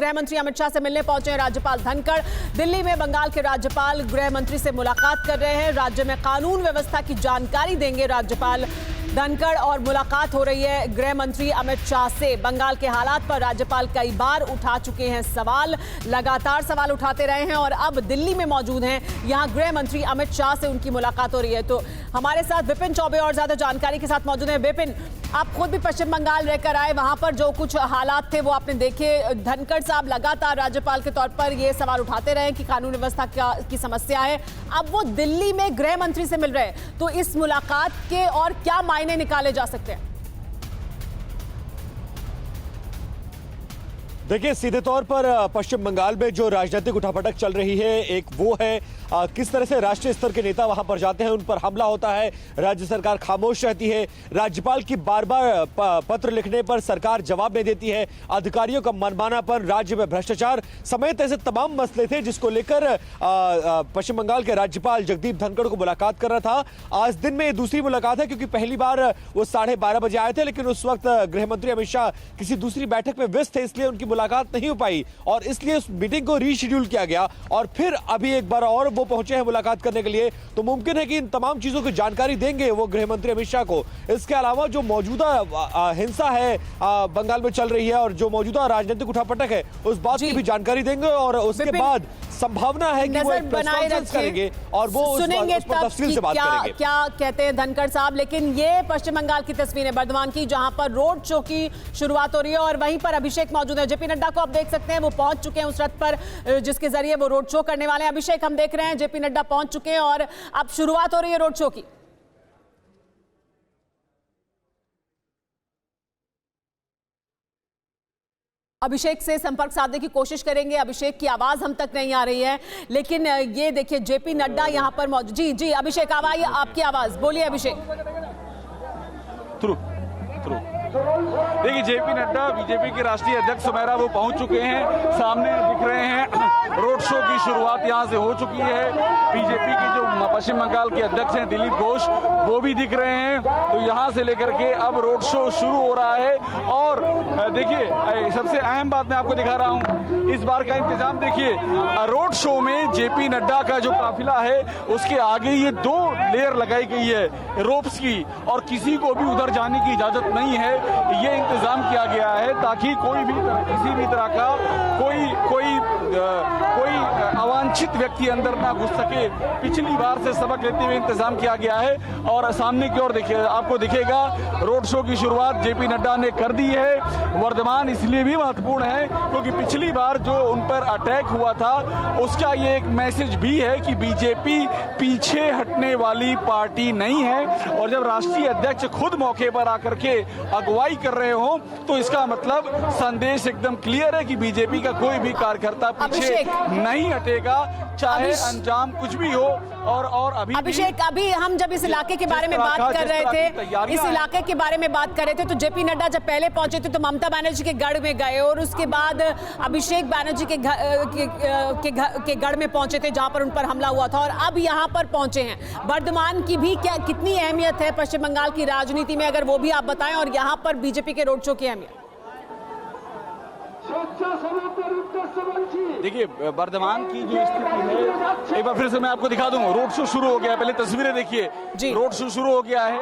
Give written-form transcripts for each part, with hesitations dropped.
गृह मंत्री अमित शाह से मिलने पहुंचे हैं राज्यपाल धनखड़। दिल्ली में बंगाल के राज्यपाल गृह मंत्री से मुलाकात कर रहे हैं। राज्य में कानून व्यवस्था की जानकारी देंगे राज्यपाल धनखड़ और मुलाकात हो रही है गृह मंत्री अमित शाह से। बंगाल के हालात पर राज्यपाल कई बार उठा चुके हैं सवाल, लगातार सवाल उठाते रहे हैं और अब दिल्ली में मौजूद हैं। यहां गृह मंत्री अमित शाह से उनकी मुलाकात हो रही है। तो हमारे साथ विपिन चौबे और ज्यादा जानकारी के साथ मौजूद हैं। विपिन, आप खुद भी पश्चिम बंगाल रहकर आए, वहां पर जो कुछ हालात थे वो आपने देखे। धनखड़ साहब लगातार राज्यपाल के तौर पर ये सवाल उठाते रहे कि कानून व्यवस्था की समस्या है। अब वो दिल्ली में गृह मंत्री से मिल रहे हैं, तो इस मुलाकात के और क्या मायने निकाले जा सकते हैं? देखिए, सीधे तौर पर पश्चिम बंगाल में जो राजनीतिक उठापटक चल रही है, एक वो है किस तरह से राष्ट्रीय स्तर के नेता वहां पर जाते हैं, उन पर हमला होता है, राज्य सरकार खामोश रहती है, राज्यपाल की बार बार पत्र लिखने पर सरकार जवाब नहीं देती है, अधिकारियों का मनमानापन, राज्य में भ्रष्टाचार समेत ऐसे तमाम मसले थे जिसको लेकर पश्चिम बंगाल के राज्यपाल जगदीप धनखड़ को मुलाकात कर रहा था। आज दिन में ये दूसरी मुलाकात है, क्योंकि पहली बार वो 12:30 बजे आए थे, लेकिन उस वक्त गृह मंत्री अमित शाह किसी दूसरी बैठक में व्यस्त थे, इसलिए उनकी मुलाकात नहीं हो पाई और इसलिए उस मीटिंग को रीशेड्यूल किया गया और फिर अभी एक बार और वो पहुंचे हैं मुलाकात करने के लिए। तो मुमकिन है कि इन तमाम चीजों की जानकारी देंगे वो गृह मंत्री अमित शाह को। इसके अलावा जो मौजूदा हिंसा है बंगाल में चल रही है और जो मौजूदा राजनीतिक उठापटक है, उस बात की भी जानकारी देंगे और उसके बाद संभावना है कि वो एक प्रेस कॉन्फ्रेंस करेंगे और वो सुनेंगे उस पर तफसील से बात करेंगे। क्या कहते हैं धनखड़ साहब। लेकिन ये पश्चिम बंगाल की तस्वीरें बर्धमान की, जहां पर रोड शो की शुरुआत हो रही है और वहीं पर अभिषेक मौजूद है। जेपी नड्डा को आप देख सकते हैं, वो पहुंच चुके हैं उस रथ पर जिसके जरिए वो रोड शो करने वाले हैं। अभिषेक, हम देख रहे हैं जेपी नड्डा पहुंच चुके हैं और अब शुरुआत हो रही है रोड शो की। अभिषेक से संपर्क साधने की कोशिश करेंगे। अभिषेक की आवाज हम तक नहीं आ रही है, लेकिन ये देखिए जेपी नड्डा यहां पर मौजूद। जी अभिषेक, आवाज आपकी आवाज, बोलिए अभिषेक। देखिए, जेपी नड्डा बीजेपी के राष्ट्रीय अध्यक्ष सुमेरा वो पहुंच चुके हैं, सामने दिख रहे हैं। रोड शो की शुरुआत यहां से हो चुकी है। बीजेपी के जो पश्चिम बंगाल के अध्यक्ष हैं दिलीप घोष, वो भी दिख रहे हैं। तो यहां से लेकर के अब रोड शो शुरू हो रहा है और देखिए, सबसे अहम बात मैं आपको दिखा रहा हूं, इस बार का इंतजाम देखिए। रोड शो में जेपी नड्डा का जो काफिला है उसके आगे ये 2 लेयर लगाई गई है रोप्स की और किसी को भी उधर जाने की इजाजत नहीं है। ये इंतजाम किया गया है ताकि कोई भी किसी भी तरह का कोई अवांछित व्यक्ति अंदर ना घुस सके। पिछली बार से सबक लेते हुए इंतजाम किया गया है और सामने की ओर देखिए, आपको दिखेगा रोड शो की शुरुआत जेपी नड्डा ने कर दी है। वर्धमान इसलिए भी महत्वपूर्ण है क्योंकि पिछली बार जो उन पर अटैक हुआ था उसका ये एक मैसेज भी है कि बीजेपी पीछे हटने वाली पार्टी नहीं है और जब राष्ट्रीय अध्यक्ष खुद मौके पर आकर के अगुवाई कर रहे हो तो इसका मतलब संदेश एकदम क्लियर है कि बीजेपी का कोई भी कार्यकर्ता पीछे नहीं हटेगा, चाहे अंजाम कुछ भी हो। और अभिषेक, अभी हम जब इस इलाके के बारे में बात कर रहे थे, इस इलाके के बारे में बात कर रहे थे, तो जेपी नड्डा जब पहले पहुंचे थे तो ममता बनर्जी के गढ़ में गए और उसके बाद अभिषेक बनर्जी के गढ़ में पहुंचे थे जहां पर उन पर हमला हुआ था और अब यहां पर पहुंचे हैं। वर्धमान की भी कितनी अहमियत है पश्चिम बंगाल की राजनीति में, अगर वो भी आप बताएं, और यहां पर बीजेपी के रोड शो की अहमियत? देखिए, वर्धमान की जो स्थिति है, एक बार फिर से मैं आपको दिखा दूं। रोड शो शुरू हो गया, पहले तस्वीरें देखिए। रोड शो शुरू हो गया है,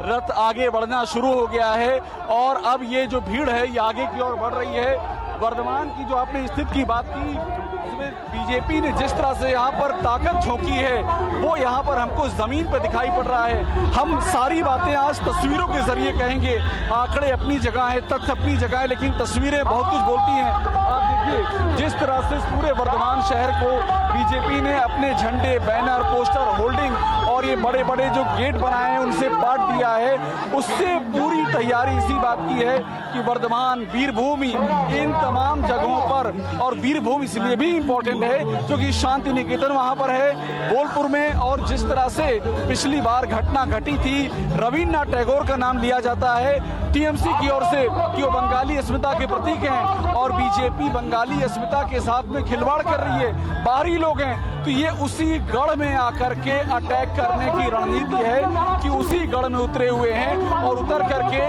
रथ आगे बढ़ना शुरू हो गया है और अब ये जो भीड़ है ये आगे की ओर बढ़ रही है। वर्धमान की जो आपने स्थिति की बात की, उसमें बीजेपी ने जिस तरह से यहाँ पर ताकत झोंकी है वो यहाँ पर हमको जमीन पर दिखाई पड़ रहा है। हम सारी बातें आज तस्वीरों के जरिए कहेंगे। आंकड़े अपनी जगह है, तथ्य अपनी जगह है, लेकिन तस्वीरें बहुत कुछ बोलती हैं। आप देखिए जिस तरह से पूरे वर्धमान शहर को बीजेपी ने अपने झंडे, बैनर, पोस्टर, होल्डिंग और ये बड़े बड़े जो गेट बनाए हैं उनसे पाट दिया है। उससे पूरी तैयारी इसी बात की है कि वर्धमान, वीरभूमि, इन तमाम जगहों पर, और वीरभूमि इसलिए भी इंपॉर्टेंट है क्योंकि शांति निकेतन वहां पर है बोलपुर में, और जिस तरह से पिछली बार घटना घटी थी, रविन्द्रनाथ टैगोर का नाम लिया जाता है टीएमसी की ओर से कि वो बंगाली अस्मिता के प्रतीक हैं और बीजेपी बंगाली अस्मिता के साथ में खिलवाड़ कर रही है, बाहरी लोग हैं। तो ये उसी गढ़ में आकर के अटैक करने की रणनीति है कि उसी गढ़ में उतरे हुए हैं और उतर करके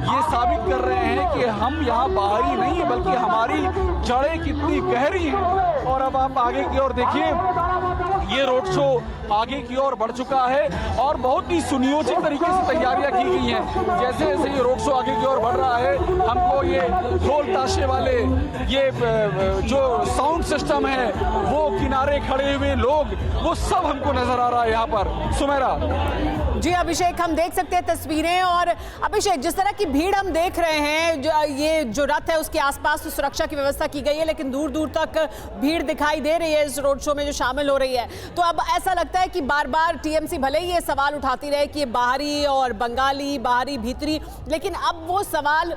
ये साबित कर रहे हैं कि हम यहाँ बाहरी नहीं है, बल्कि हमारी जड़ें कितनी गहरी हैं। और अब आप आगे की ओर देखिए, ये रोड शो आगे की ओर बढ़ चुका है और बहुत ही सुनियोजित तरीके से तैयारियां की गई हैं। जैसे जैसे ये रोड शो आगे की ओर बढ़ रहा है, हमको ये ढोल ताशे वाले, ये जो साउंड सिस्टम है, वो किनारे खड़े हुए लोग, वो सब हमको नजर आ रहा है यहाँ पर। सुमेरा जी अभिषेक, हम देख सकते हैं तस्वीरें। और अभिषेक, जिस तरह की भीड़ हम देख रहे हैं, ये जो रथ है उसके आसपास तो सुरक्षा की व्यवस्था की गई है, लेकिन दूर दूर तक भीड़ दिखाई दे रही है इस रोड शो में जो शामिल हो रही है। तो अब ऐसा लगता है कि बार बार टीएमसी भले ही ये सवाल उठाती रहे कि ये बाहरी और बंगाली, बाहरी भीतरी, लेकिन अब वो सवाल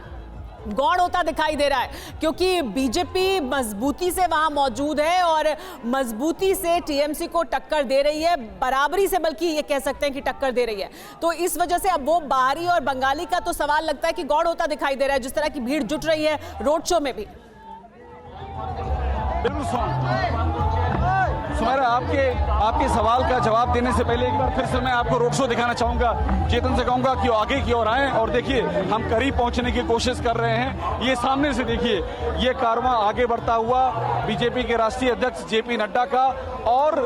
गौण होता दिखाई दे रहा है, क्योंकि बीजेपी मजबूती से वहां मौजूद है और मजबूती से टीएमसी को टक्कर दे रही है, बराबरी से बल्कि ये कह सकते हैं कि टक्कर दे रही है। तो इस वजह से अब वो बाहरी और बंगाली का तो सवाल लगता है कि गौण होता दिखाई दे रहा है, जिस तरह की भीड़ जुट रही है रोड शो में भी। सुमेरा, आपके सवाल का जवाब देने से पहले एक बार फिर से मैं आपको रोड शो दिखाना चाहूंगा। चेतन से कहूंगा कि आगे की ओर आए और देखिए, हम करीब पहुंचने की कोशिश कर रहे हैं। ये सामने से देखिए, ये कारवां आगे बढ़ता हुआ बीजेपी के राष्ट्रीय अध्यक्ष जेपी नड्डा का, और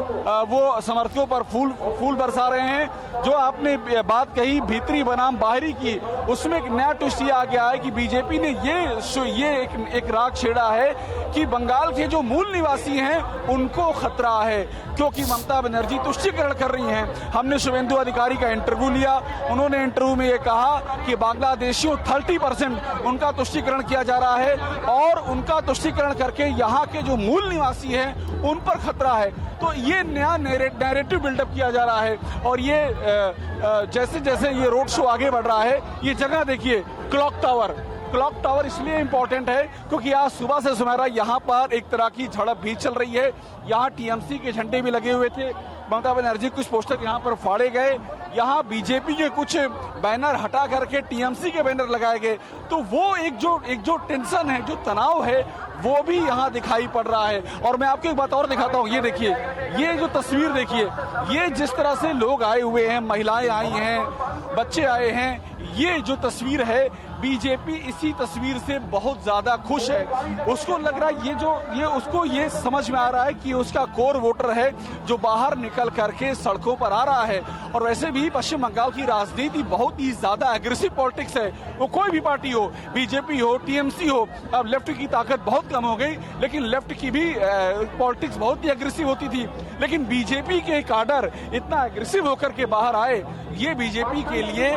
वो समर्थकों पर फूल बरसा रहे हैं। जो आपने बात कही भीतरी बनाम बाहरी की, उसमें एक नया ट्विस्ट ये आ गया है कि बीजेपी ने ये एक राग छेड़ा है कि बंगाल के जो मूल निवासी हैं उनको खतरा है, क्योंकि ममता बनर्जी तुष्टीकरण कर रही हैं। हमने शुभेंदु अधिकारी का इंटरव्यू लिया, उन्होंने इंटरव्यू में ये कहा कि बांग्लादेशियों 30% उनका तुष्टीकरण किया जा रहा है और उनका तुष्टीकरण करके यहाँ के जो मूल निवासी हैं उन पर खतरा है। तो ये नया नैरेटिव बिल्डअप किया जा रहा है। और ये जैसे जैसे ये रोड शो आगे बढ़ रहा है, ये जगह देखिए, क्लॉक टावर इसलिए इंपॉर्टेंट है क्योंकि आज सुबह से सुमेरा यहाँ पर एक तरह की झड़प भी चल रही है। यहाँ टीएमसी के झंडे भी लगे हुए थे, ममता बनर्जी कुछ पोस्टर यहाँ पर फाड़े गए, यहाँ बीजेपी के कुछ बैनर हटा करके टीएमसी के बैनर लगाए गए। तो वो एक जो टेंशन है, जो तनाव है, वो भी यहाँ दिखाई पड़ रहा है। और मैं आपको एक बात और दिखाता हूँ, ये देखिए, ये जो तस्वीर देखिए, ये जिस तरह से लोग आए हुए हैं, महिलाएं आई हैं, बच्चे आए हैं, ये जो तस्वीर है, बीजेपी इसी तस्वीर से बहुत ज्यादा खुश है। उसको लग रहा है उसको ये समझ में आ रहा है कि उसका कोर वोटर है जो बाहर निकल करके सड़कों पर आ रहा है। और वैसे भी पश्चिम बंगाल की राजनीति बहुत ही ज्यादा एग्रेसिव पॉलिटिक्स है। वो कोई भी पार्टी हो, बीजेपी हो, टीएमसी हो, अब लेफ्ट की ताकत बहुत कम हो गई, लेकिन लेफ्ट की भी पॉलिटिक्स बहुत ही एग्रेसिव होती थी। लेकिन बीजेपी के काडर इतना एग्रेसिव होकर के बाहर आए, ये बीजेपी के लिए,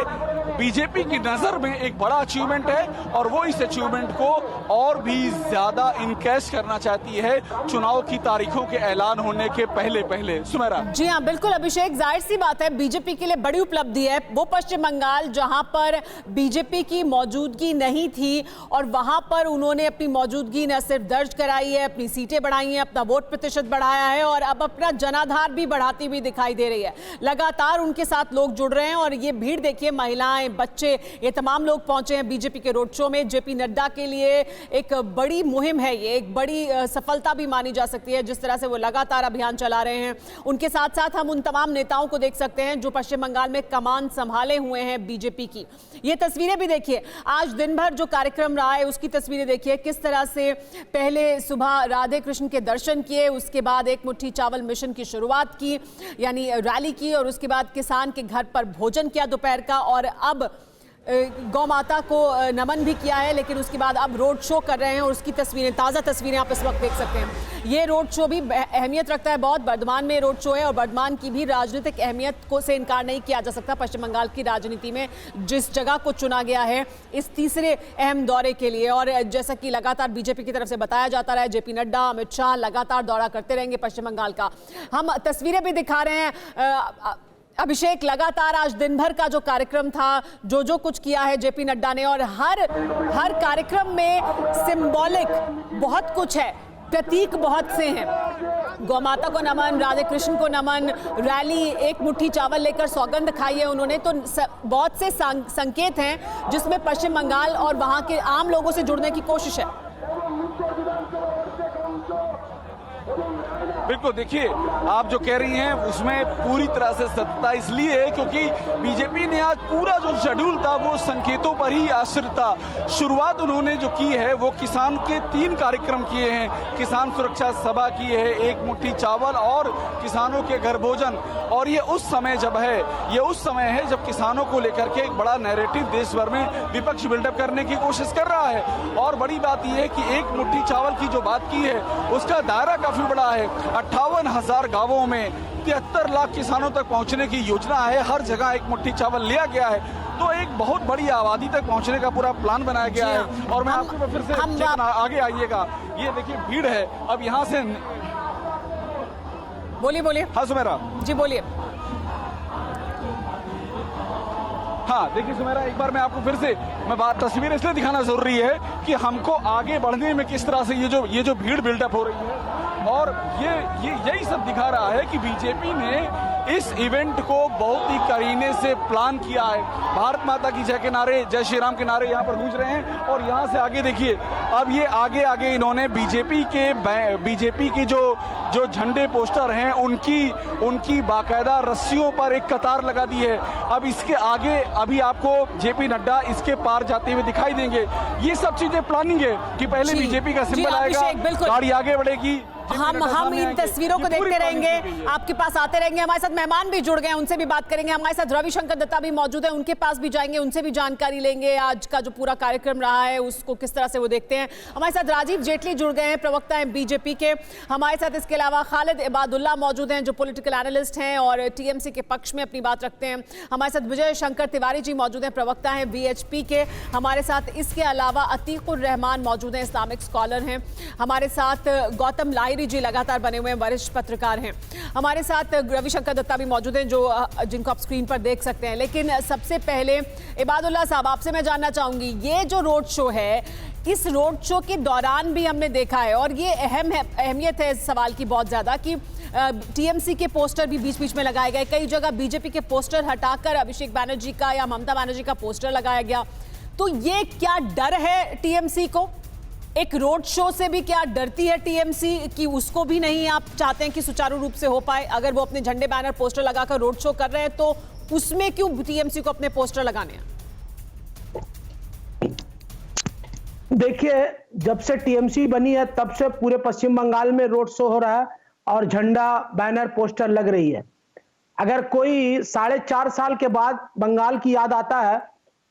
बीजेपी की नजर में एक बड़ा अचीवमेंट है और वो इस अचीवमेंट को और भी ज्यादा इनकैश करना चाहती है चुनाव की तारीखों के ऐलान होने के पहले। सुमेरा जी हाँ, बिल्कुल अभिषेक, जाहिर सी बात है बीजेपी के लिए बड़ी उपलब्धि है। वो पश्चिम बंगाल जहां पर बीजेपी की मौजूदगी नहीं थी और वहां पर उन्होंने अपनी मौजूदगी न सिर्फ दर्ज कराई है, अपनी सीटें बढ़ाई हैं, अपना वोट प्रतिशत बढ़ाया है और अब अपना जनाधार भी बढ़ाती हुई दिखाई दे रही है। लगातार उनके साथ लोग जुड़ रहे हैं और ये भीड़ देखिए, महिलाएं, बच्चे, ये तमाम लोग पहुंचे हैं बीजेपी के रोड शो में। जेपी नड्डा के लिए एक बड़ी मुहिम है, ये एक बड़ी सफलता भी मानी जा सकती है जिस तरह से वो लगातार अभियान चला रहे हैं। उनके साथ साथ हम उन तमाम नेताओं को देख सकते हैं जो पश्चिम बंगाल में कमान संभाले हुए हैं बीजेपी की। ये तस्वीरें भी देखिए, आज दिन भर जो कार्यक्रम रहा है उसकी तस्वीरें देखिए, किस तरह से पहले सुबह राधे कृष्ण के दर्शन किए, उसके बाद एक मुट्ठी चावल मिशन की शुरुआत की, यानी रैली की, और उसके बाद किसान के घर पर भोजन किया दोपहर का, और अब गौ माता को नमन भी किया है। लेकिन उसके बाद अब रोड शो कर रहे हैं और उसकी तस्वीरें, ताज़ा तस्वीरें आप इस वक्त देख सकते हैं। ये रोड शो भी अहमियत रखता है बहुत, बर्धमान में रोड शो है और बर्धमान की भी राजनीतिक अहमियत को से इनकार नहीं किया जा सकता। पश्चिम बंगाल की राजनीति में जिस जगह को चुना गया है इस तीसरे अहम दौरे के लिए, और जैसा कि लगातार बीजेपी की तरफ से बताया जाता रहा है, जेपी नड्डा, अमित शाह लगातार दौरा करते रहेंगे पश्चिम बंगाल का। हम तस्वीरें भी दिखा रहे हैं अभिषेक, लगातार आज दिन भर का जो कार्यक्रम था, जो कुछ किया है जेपी नड्डा ने, और हर कार्यक्रम में सिंबॉलिक बहुत कुछ है, प्रतीक बहुत से हैं। गौ माता को नमन, राधे कृष्ण को नमन, रैली, एक मुट्ठी चावल लेकर सौगंध खाई है उन्होंने। तो बहुत से संकेत हैं जिसमें पश्चिम बंगाल और वहां के आम लोगों से जुड़ने की कोशिश है। बिल्कुल, देखिए आप जो कह रही हैं उसमें पूरी तरह से सत्यता इसलिए है क्योंकि बीजेपी ने आज पूरा जो शेड्यूल था वो संकेतों पर ही आश्रित था। शुरुआत उन्होंने जो की है वो किसान के 3 कार्यक्रम किए हैं, किसान सुरक्षा सभा की है, एक मुट्ठी चावल और किसानों के घर भोजन। और ये उस समय है जब किसानों को लेकर के एक बड़ा नैरेटिव देश भर में विपक्ष बिल्डअप करने की कोशिश कर रहा है। और बड़ी बात यह है कि एक मुट्ठी चावल की जो बात की है उसका दायरा काफी बड़ा है। 58,000 गांवों में 73 लाख किसानों तक पहुंचने की योजना है। हर जगह एक मुट्ठी चावल लिया गया है, तो एक बहुत बड़ी आबादी तक पहुंचने का पूरा प्लान बनाया गया है। और मैं आपको फिर से आगे आइएगा, ये देखिए भीड़ है। अब यहाँ से बोलिए। हाँ सुमेरा जी बोलिए। हाँ देखिए सुमेरा, एक बार मैं आपको फिर से तस्वीर इसलिए दिखाना जरूरी है कि हमको आगे बढ़ने में किस तरह से ये जो भीड़ बिल्डअप हो रही है। और यही सब दिखा रहा है कि बीजेपी ने इस इवेंट को बहुत ही करीने से प्लान किया है। भारत माता की जय के नारे, जय श्री राम के नारे यहाँ पर गूंज रहे हैं। और यहाँ से आगे देखिए, अब ये आगे इन्होंने बीजेपी के जो झंडे पोस्टर हैं उनकी बाकायदा रस्सियों पर एक कतार लगा दी है। अब इसके आगे अभी आपको जेपी नड्डा इसके पार जाते हुए दिखाई देंगे। ये सब चीजें प्लानिंग है कि पहले बीजेपी का सिंबल आएगा, गाड़ी आगे बढ़ेगी। हम इन तस्वीरों को देखते रहेंगे, आपके पास आते रहेंगे। हमारे साथ मेहमान भी जुड़ गए हैं, उनसे भी बात करेंगे। हमारे साथ रविशंकर दत्ता भी मौजूद है, उनके पास भी जाएंगे, उनसे भी जानकारी लेंगे आज का जो पूरा कार्यक्रम रहा है उसको किस तरह से वो देखते हैं। हमारे साथ राजीव जेटली जुड़ गए हैं, प्रवक्ता हैं बीजेपी के। हमारे साथ इसके अलावा खालिद इबादुल्ला मौजूद हैं जो पॉलिटिकल एनालिस्ट हैं और टीएमसी के पक्ष में अपनी बात रखते हैं। हमारे साथ विजय शंकर तिवारी जी मौजूद हैं, प्रवक्ता हैं वीएचपी के। हमारे साथ इसके अलावा अतीकुर रहमान मौजूद हैं, इस्लामिक स्कॉलर हैं। हमारे साथ गौतम लाहिरी जी लगातार बने हुए वरिष्ठ पत्रकार हैं। हमारे साथ रविशंकर दत्ता भी मौजूद हैं जिनको आप स्क्रीन पर देख सकते हैं। लेकिन सबसे पहले इबादुल्ला साहब, आपसे मैं जानना चाहूंगी, ये जो रोड शो है, इस रोड शो के दौरान भी हमने देखा है और ये अहमियत है इस सवाल की बहुत ज्यादा कि टीएमसी के पोस्टर भी बीच बीच में लगाए गए। कई जगह बीजेपी के पोस्टर हटाकर अभिषेक बनर्जी का या ममता बनर्जी का पोस्टर लगाया गया। तो ये क्या डर है टीएमसी को? एक रोड शो से भी क्या डरती है टीएमसी कि उसको भी नहीं आप चाहते हैं कि सुचारू रूप से हो पाए? अगर वो अपने झंडे बैनर पोस्टर लगाकर रोड शो कर रहे हैं तो उसमें क्यों टीएमसी को अपने पोस्टर लगाने हैं? देखिए, जब से टीएमसी बनी है तब से पूरे पश्चिम बंगाल में रोड शो हो रहा है और झंडा बैनर पोस्टर लग रही है। अगर कोई 4.5 साल के बाद बंगाल की याद आता है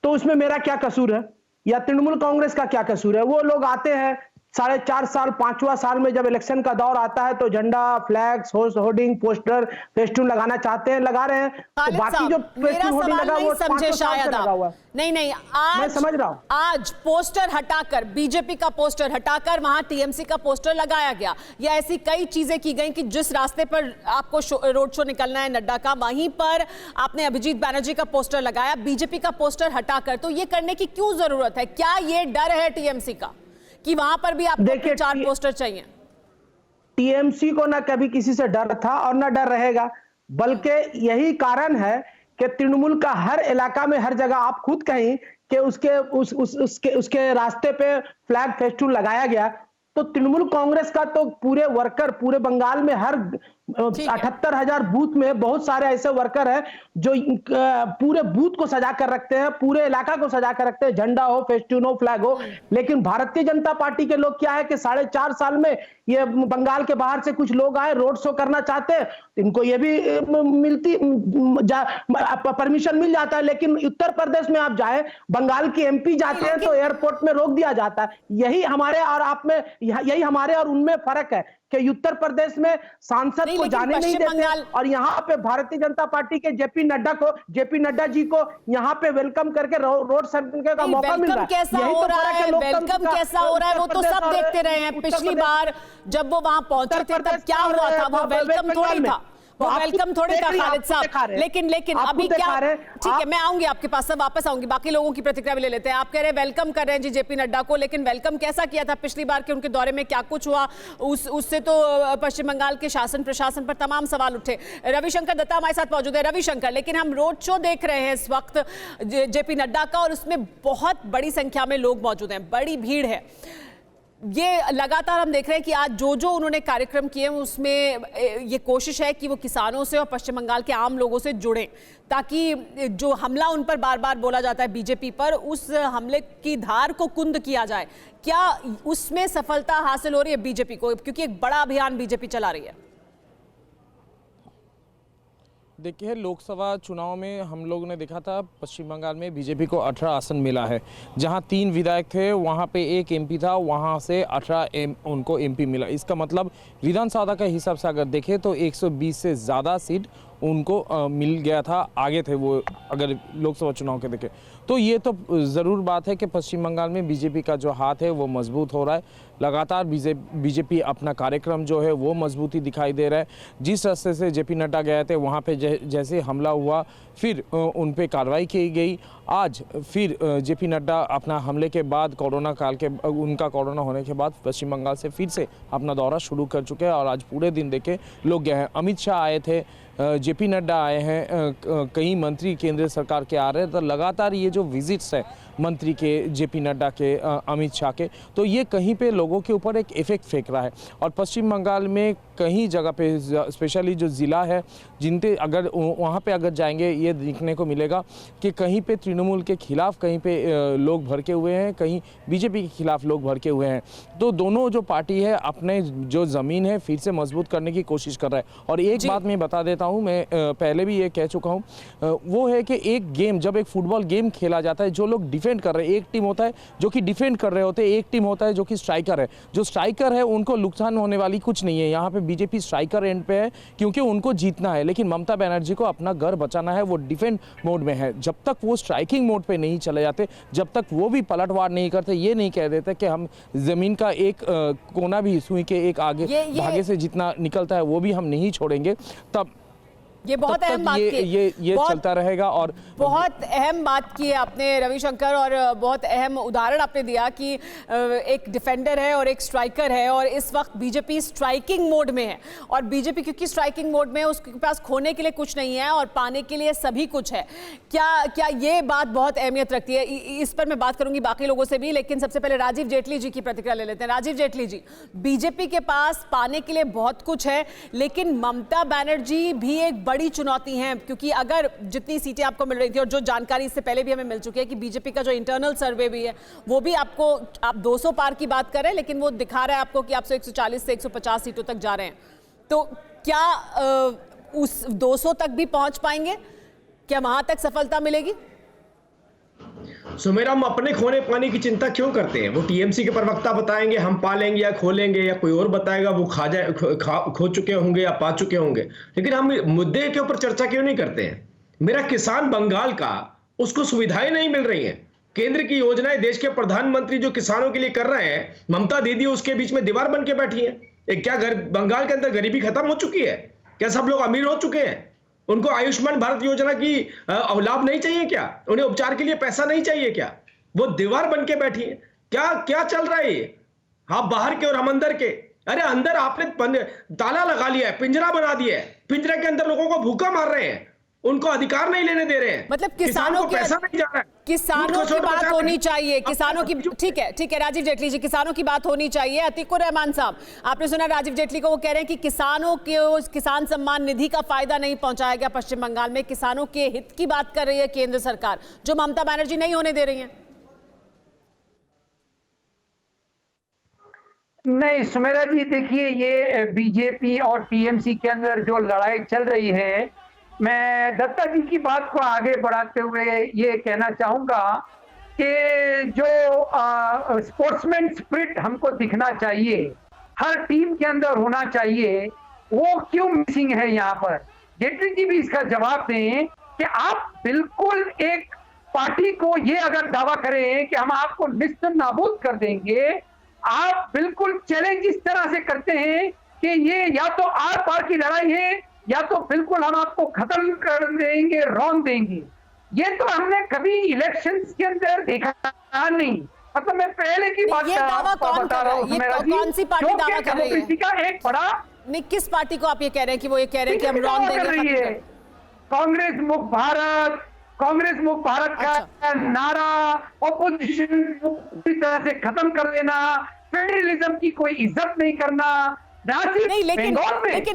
तो उसमें मेरा क्या कसूर है या तृणमूल कांग्रेस का क्या कसूर है? वो लोग आते हैं 4.5 साल, 5वां साल में जब इलेक्शन का दौर आता है तो झंडा, फ्लैग्स, होर्डिंग, पोस्टर, फेस्टून लगाना चाहते हैं, लगा रहे हैं। तो बाकी जो फेस्टून होर्डिंग लगा वो 5 साल से लगा हुआ है। नहीं, आज मैं समझ रहा हूं, आज पोस्टर हटाकर, बीजेपी का पोस्टर हटाकर वहां टीएमसी का पोस्टर लगाया गया, या ऐसी कई चीजें की गई कि जिस रास्ते पर आपको रोड शो निकलना है नड्डा का, वहीं पर आपने अभिजीत बनर्जी का पोस्टर लगाया, बीजेपी का पोस्टर हटाकर। तो ये करने की क्यों जरूरत है? क्या ये डर है टीएमसी का कि वहां पर भी आपको 4 पोस्टर चाहिए? टीएमसी को ना कभी किसी से डर था और ना डर रहेगा, बल्कि यही कारण है कि तृणमूल का हर इलाका में, हर जगह आप खुद कहीं कि उसके रास्ते पे फ्लैग फेस्टून लगाया गया। तो तृणमूल कांग्रेस का तो पूरे वर्कर पूरे बंगाल में हर 78,000 बूथ में बहुत सारे ऐसे वर्कर हैं जो पूरे बूथ को सजा कर रखते हैं, पूरे इलाका को सजा कर रखते हैं, झंडा हो, फेस्टून हो, फ्लैग हो। लेकिन भारतीय जनता पार्टी के लोग क्या है कि 4.5 साल में ये बंगाल के बाहर से कुछ लोग आए, रोड शो करना चाहते हैं, इनको ये भी परमिशन मिल जाता है। लेकिन उत्तर प्रदेश में आप जाए, बंगाल की एमपी जाते हैं तो एयरपोर्ट में रोक दिया जाता है। यही हमारे और आप में, यही हमारे और उनमें फर्क है कि उत्तर प्रदेश में सांसद को जाने नहीं देते और यहाँ पे भारतीय जनता पार्टी के जेपी नड्डा जी को यहाँ पे वेलकम करके रोड करने का मौका मिल रहा है। कैसा हो रहा है वेलकम, कैसा हो रहा है वो तो सब देखते रहे हैं। पिछली बार जब वो वहां पहुंचे थे तब क्या हुआ था? वो वेलकम थोड़ी था, वो वेलकम थोड़ी था खालिद साहब। लेकिन अभी क्या, ठीक है मैं आऊंगी आपके पास, सब वापस आऊंगी, बाकी लोगों की प्रतिक्रिया भी ले लेते हैं। आप कह रहे हैं वेलकम कर रहे हैं जी जेपी नड्डा को, लेकिन वेलकम कैसा किया था पिछली बार के उनके दौरे में? क्या कुछ हुआ उससे तो पश्चिम बंगाल के शासन प्रशासन पर तमाम सवाल उठे। रविशंकर दत्ता हमारे साथ मौजूद है। रविशंकर, लेकिन हम रोड शो देख रहे हैं इस वक्त जेपी नड्डा का और उसमें बहुत बड़ी संख्या में लोग मौजूद हैं, बड़ी भीड़ है। ये लगातार हम देख रहे हैं कि आज जो जो उन्होंने कार्यक्रम किए उसमें ये कोशिश है कि वो किसानों से और पश्चिम बंगाल के आम लोगों से जुड़ें, ताकि जो हमला उन पर बार बार बोला जाता है बीजेपी पर, उस हमले की धार को कुंद किया जाए। क्या उसमें सफलता हासिल हो रही है बीजेपी को, क्योंकि एक बड़ा अभियान बीजेपी चला रही है? देखिए, लोकसभा चुनाव में हम लोगों ने देखा था पश्चिम बंगाल में बीजेपी को 18 आसन मिला है। जहां 3 विधायक थे वहां पे 1 एमपी था, वहां से 18 उनको एमपी मिला। इसका मतलब विधानसभा के हिसाब से अगर देखें तो 120 से ज़्यादा सीट उनको मिल गया था, आगे थे वो अगर लोकसभा चुनाव के देखें तो। ये तो ज़रूर बात है कि पश्चिम बंगाल में बीजेपी का जो हाथ है वो मजबूत हो रहा है। लगातार बीजेपी अपना कार्यक्रम जो है वो मजबूती दिखाई दे रहा है। जिस रास्ते से जेपी नड्डा गए थे वहाँ पे जैसे हमला हुआ, फिर उन पे कार्रवाई की गई। आज फिर जेपी नड्डा अपना हमले के बाद कोरोना काल के उनका कोरोना होने के बाद पश्चिम बंगाल से फिर से अपना दौरा शुरू कर चुके हैं और आज पूरे दिन देखे लोग गए हैं। अमित शाह आए थे, जेपी नड्डा आए हैं, कई मंत्री केंद्र सरकार के आ रहे हैं। तो लगातार ये जो विजिट्स है मंत्री के, जेपी नड्डा के, अमित शाह के, तो ये कहीं पे लोगों के ऊपर एक इफेक्ट फेंक रहा है। और पश्चिम बंगाल में कहीं जगह पे स्पेशली जो ज़िला है जिनके अगर वहाँ पे अगर जाएंगे ये देखने को मिलेगा कि कहीं पे तृणमूल के खिलाफ कहीं पे लोग भड़के हुए हैं, कहीं बीजेपी के खिलाफ लोग भड़के हुए हैं। तो दोनों जो पार्टी है अपने जो ज़मीन है फिर से मजबूत करने की कोशिश कर रहा है। और एक बात मैं बता देता हूँ, मैं पहले भी ये कह चुका हूँ, वो है कि एक गेम, जब एक फुटबॉल गेम खेला जाता है, जो लोग डिफेंड कर रहे हैं, एक टीम होता है जो कि डिफेंड कर रहे होते हैं, एक टीम होता है जो कि स्ट्राइकर है। जो स्ट्राइकर है उनको नुकसान होने वाली कुछ नहीं है। यहाँ पे बीजेपी स्ट्राइकर एंड पे है क्योंकि उनको जीतना है, लेकिन ममता बनर्जी को अपना घर बचाना है, वो डिफेंड मोड में है। जब तक वो स्ट्राइकिंग मोड पे नहीं चले जाते, जब तक वो भी पलटवार नहीं करते, ये नहीं कह देते कि हम जमीन का एक कोना भी सुई के एक आगे भागे से जितना निकलता है वो भी हम नहीं छोड़ेंगे, तब ये बहुत अहम बात ये चलता रहेगा। और बहुत अहम बात की है आपने रविशंकर, और बहुत अहम उदाहरण आपने दिया कि एक डिफेंडर है और एक स्ट्राइकर है, और इस वक्त बीजेपी स्ट्राइकिंग मोड में है। और बीजेपी क्योंकि स्ट्राइकिंग मोड में है, उसके पास खोने के लिए कुछ नहीं है और पाने के लिए सभी कुछ है। क्या ये बात बहुत अहमियत रखती है? इस पर मैं बात करूंगी बाकी लोगों से भी, लेकिन सबसे पहले राजीव जेटली जी की प्रतिक्रिया ले लेते हैं। राजीव जेटली जी, बीजेपी के पास पाने के लिए बहुत कुछ है, लेकिन ममता बनर्जी भी एक बड़ी चुनौती है, क्योंकि अगर जितनी सीटें आपको मिल रही थी और जो जानकारी इससे पहले भी हमें मिल चुकी है कि बीजेपी का जो इंटरनल सर्वे भी है वो भी आप 200 पार की बात कर रहे हैं, लेकिन वो दिखा रहा है आपको कि आप 140 से 150 सीटों तक जा रहे हैं। तो क्या उस 200 तक भी पहुंच पाएंगे? क्या वहां तक सफलता मिलेगी? सुमेरा, हम अपने खोने पाने की चिंता क्यों करते हैं? वो टीएमसी के प्रवक्ता बताएंगे हम पा लेंगे या खो लेंगे, या कोई और बताएगा वो खो चुके होंगे या पा चुके होंगे। लेकिन हम मुद्दे के ऊपर चर्चा क्यों नहीं करते हैं? मेरा किसान बंगाल का, उसको सुविधाएं नहीं मिल रही हैं। केंद्र की योजनाएं देश के प्रधानमंत्री जो किसानों के लिए कर रहे हैं, ममता दीदी उसके बीच में दीवार बन के बैठी है। क्या बंगाल के अंदर गरीबी खत्म हो चुकी है? क्या सब लोग अमीर हो चुके हैं? उनको आयुष्मान भारत योजना की लाभ नहीं चाहिए क्या? उन्हें उपचार के लिए पैसा नहीं चाहिए क्या? वो दीवार बन के बैठी है। क्या चल रहा है ये? आप बाहर के और हम अंदर के। अरे अंदर आपने ताला लगा लिया है, पिंजरा बना दिया है, पिंजरे के अंदर लोगों को भूखा मार रहे हैं, उनको अधिकार नहीं लेने दे रहे हैं। मतलब किसानों की पैसा नहीं जा रहा है, किसानों की बात होनी चाहिए, किसानों की। ठीक है राजीव जेटली जी, किसानों की बात होनी चाहिए। अतीकुर रहमान साहब, आपने सुना राजीव जेटली को, वो कह रहे हैं कि किसानों के किसान सम्मान निधि का फायदा नहीं पहुंचाया गया पश्चिम बंगाल में। किसानों के हित की बात कर रही है केंद्र सरकार, जो ममता बनर्जी नहीं होने दे रही है। नहीं सुमेरा जी, देखिए ये बीजेपी और टीएमसी के अंदर जो लड़ाई चल रही है, मैं दत्ता जी की बात को आगे बढ़ाते हुए ये कहना चाहूंगा कि जो स्पोर्ट्समैन स्पिरिट हमको दिखना चाहिए, हर टीम के अंदर होना चाहिए, वो क्यों मिसिंग है यहाँ पर? जेटली जी भी इसका जवाब दें कि आप बिल्कुल एक पार्टी को ये अगर दावा करें कि हम आपको निस्त नाबूद कर देंगे, आप बिल्कुल चैलेंज इस तरह से करते हैं कि ये या तो आर पार की लड़ाई है या तो बिल्कुल हम आपको खत्म कर देंगे, रौंद देंगे। ये तो हमने कभी इलेक्शंस के अंदर देखा नहीं। मतलब मैं पहले की बात बता रहा हूँ, कौन सी पार्टी दावा कर रही है? का एक बड़ा नहीं, किस पार्टी को आप ये कह रहे हैं कि वो ये कह रहे हैं कि हम रौंद देंगे? कांग्रेस मुक्त भारत, कांग्रेस मुक्त भारत का नारा, ऑपोजिशन पूरी तरह से खत्म कर देना, फेडरलिज्म की कोई इज्जत नहीं करना। नहीं, लेकिन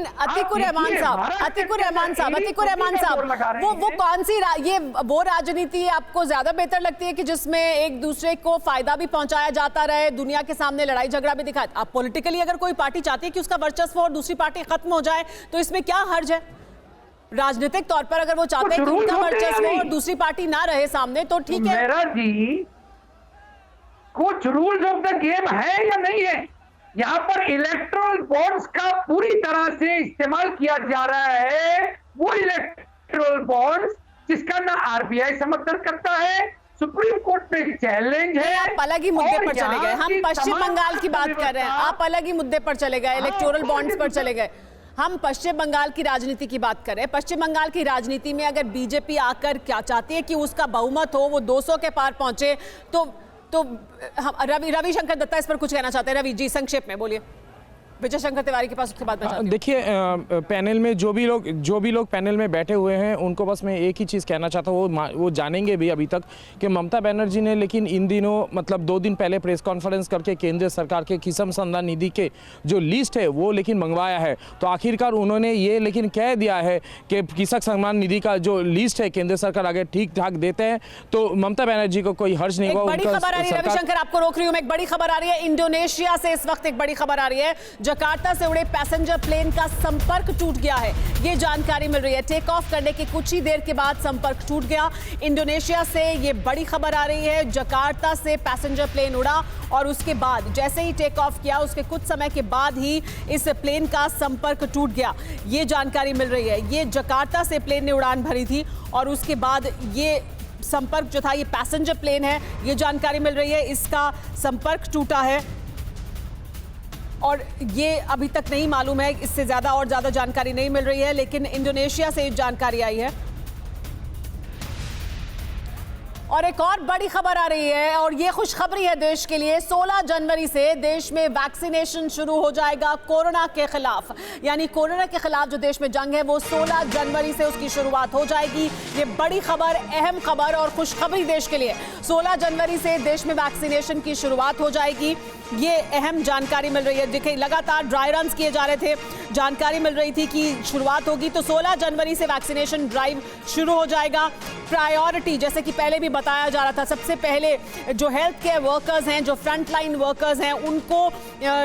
अतीकुर रहमान साहब वो कौन सी ये वो राजनीति आपको ज्यादा बेहतर लगती है कि जिसमें एक दूसरे को फायदा भी पहुंचाया जाता रहे, दुनिया के सामने लड़ाई झगड़ा भी दिखाए? आप पॉलिटिकली अगर कोई पार्टी चाहती है कि उसका वर्चस्व और दूसरी पार्टी खत्म हो जाए तो इसमें क्या हर्ज है? राजनीतिक तौर पर अगर वो चाहते हैं कि उनका वर्चस्व और दूसरी पार्टी ना रहे सामने तो ठीक है। मेरा जी, कुछ रूल्स ऑफ द गेम है या नहीं है? यहाँ पर इलेक्ट्रल बॉन्ड्स का पूरी तरह से इस्तेमाल किया जा रहा है। वो इलेक्ट्रल बॉन्ड्स जिसका ना आरबीआई समर्थन करता है, सुप्रीम कोर्ट पे चैलेंज है। आप अलग ही मुद्दे पर चले गए, हम पश्चिम बंगाल की बात कर रहे हैं, आप अलग ही मुद्दे पर चले गए, इलेक्टोरल बॉन्ड्स पर चले गए। हम पश्चिम बंगाल की राजनीति की बात कर रहे हैं। पश्चिम बंगाल की राजनीति में अगर बीजेपी आकर क्या चाहती है कि उसका बहुमत हो, वो 200 के पार पहुंचे, तो रविशंकर दत्ता इस पर कुछ कहना चाहते हैं। रवि जी, संक्षेप में बोलिए। विजय शंकर तिवारी के पास उसके बाद देखिए, पैनल में जो भी लोग पैनल में बैठे हुए हैं उनको बस मैं एक ही चीज़ कहना चाहता हूँ, वो जानेंगे भी अभी तक कि ममता बनर्जी ने लेकिन इन दिनों मतलब 2 दिन पहले प्रेस कॉन्फ्रेंस करके केंद्र सरकार के किसान सम्मान निधि के जो लिस्ट है वो लेकिन मंगवाया है। तो आखिरकार उन्होंने ये लेकिन कह दिया है कि किसान सम्मान निधि का जो लिस्ट है केंद्र सरकार अगर ठीक ठाक देते हैं तो ममता बनर्जी को कोई हर्ज नहीं होगा। बड़ी खबर आ रही है, रविशंकर आपको रोक रही हूँ, एक बड़ी खबर आ रही है इंडोनेशिया से। इस वक्त एक बड़ी खबर आ रही है, जकार्ता से उड़े पैसेंजर प्लेन का संपर्क टूट गया है, ये जानकारी मिल रही है। टेक ऑफ करने के कुछ ही देर के बाद संपर्क टूट गया। इंडोनेशिया से ये बड़ी खबर आ रही है, जकार्ता से पैसेंजर प्लेन उड़ा और उसके बाद जैसे ही टेक ऑफ किया उसके कुछ समय के बाद ही इस प्लेन का संपर्क टूट गया, ये जानकारी मिल रही है। ये जकार्ता से प्लेन ने उड़ान भरी थी और उसके बाद ये संपर्क जो था, ये पैसेंजर प्लेन है, ये जानकारी मिल रही है, इसका संपर्क टूटा है और ये अभी तक नहीं मालूम है, इससे और ज़्यादा जानकारी नहीं मिल रही है, लेकिन इंडोनेशिया से जानकारी आई है। और एक और बड़ी खबर आ रही है और ये खुशखबरी है देश के लिए। 16 जनवरी से देश में वैक्सीनेशन शुरू हो जाएगा कोरोना के खिलाफ, यानी कोरोना के खिलाफ जो देश में जंग है वो 16 जनवरी से उसकी शुरुआत हो जाएगी। ये बड़ी खबर, अहम खबर और खुशखबरी देश के लिए। 16 जनवरी से देश में वैक्सीनेशन की शुरुआत हो जाएगी, ये अहम जानकारी मिल रही है। देखिए, लगातार ड्राई रन्स किए जा रहे थे, जानकारी मिल रही थी कि शुरुआत होगी, तो 16 जनवरी से वैक्सीनेशन ड्राइव शुरू हो जाएगा। प्रायोरिटी, जैसे कि पहले भी बताया जा रहा था, सबसे पहले जो हेल्थ केयर वर्कर्स हैं, जो फ्रंट लाइन वर्कर्स हैं, उनको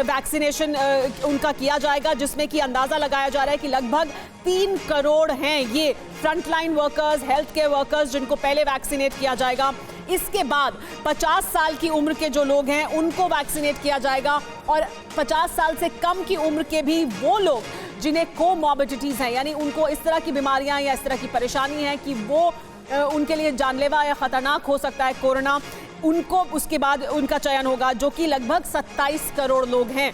वैक्सीनेशन उनका किया जाएगा, जिसमें कि अंदाजा लगाया जा रहा है कि लगभग 3 करोड़ हैं ये front line workers, health care workers, जिनको पहले वैक्सीनेट किया जाएगा। इसके बाद 50 साल की उम्र के जो लोग हैं उनको वैक्सीनेट किया जाएगा और 50 साल से कम की उम्र के भी वो लोग जिन्हें कोमॉर्बिडिटीज हैं, यानी उनको इस तरह की बीमारियां या इस तरह की परेशानी है कि वो उनके लिए जानलेवा या खतरनाक हो सकता है कोरोना, उनको उसके बाद उनका चयन होगा, जो कि लगभग 27 करोड़ लोग हैं।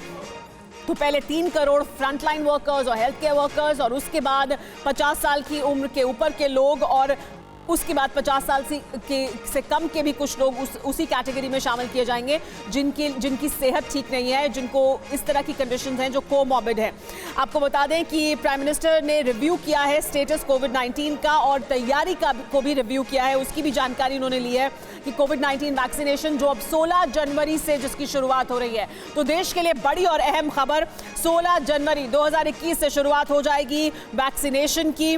तो पहले 3 करोड़ फ्रंटलाइन वर्कर्स और हेल्थ केयर वर्कर्स और उसके बाद 50 साल की उम्र के ऊपर के लोग और उसके बाद 50 साल से कम के भी कुछ लोग उसी कैटेगरी में शामिल किए जाएंगे जिनकी सेहत ठीक नहीं है, जिनको इस तरह की कंडीशंस हैं जो कोमॉर्बिड है। आपको बता दें कि प्राइम मिनिस्टर ने रिव्यू किया है स्टेटस कोविड-19 का और तैयारी को भी रिव्यू किया है, उसकी भी जानकारी उन्होंने ली है कि कोविड-19 वैक्सीनेशन जो अब 16 जनवरी से जिसकी शुरुआत हो रही है, तो देश के लिए बड़ी और अहम खबर, 16 जनवरी 2021 से शुरुआत हो जाएगी वैक्सीनेशन की।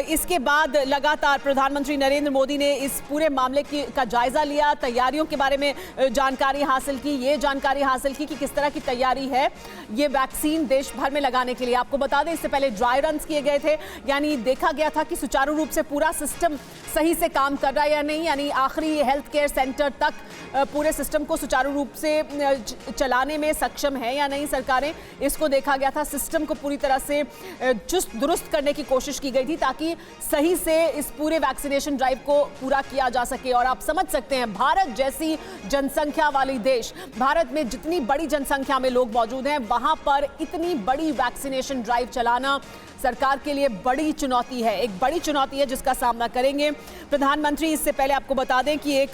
इसके बाद लगातार प्रधानमंत्री नरेंद्र मोदी ने इस पूरे मामले का जायजा लिया, तैयारियों के बारे में जानकारी हासिल की, ये जानकारी हासिल की कि किस तरह की तैयारी है ये वैक्सीन देश भर में लगाने के लिए। आपको बता दें, इससे पहले ड्राई रन्स किए गए थे, यानी देखा गया था कि सुचारू रूप से पूरा सिस्टम सही से काम कर रहा है या नहीं, यानी आखिरी हेल्थ केयर सेंटर तक पूरे सिस्टम को सुचारू रूप से चलाने में सक्षम है या नहीं सरकारें, इसको देखा गया था। सिस्टम को पूरी तरह से चुस्त दुरुस्त करने की कोशिश की गई थी ताकि सही से इस पूरे वैक्सीनेशन ड्राइव को पूरा किया जा सके। और आप समझ सकते हैं, भारत जैसी जनसंख्या वाली देश, भारत में जितनी बड़ी जनसंख्या में लोग मौजूद हैं, वहां पर इतनी बड़ी वैक्सीनेशन ड्राइव चलाना सरकार के लिए बड़ी चुनौती है, एक बड़ी चुनौती है जिसका सामना करेंगे प्रधानमंत्री। इससे पहले आपको बता दें कि एक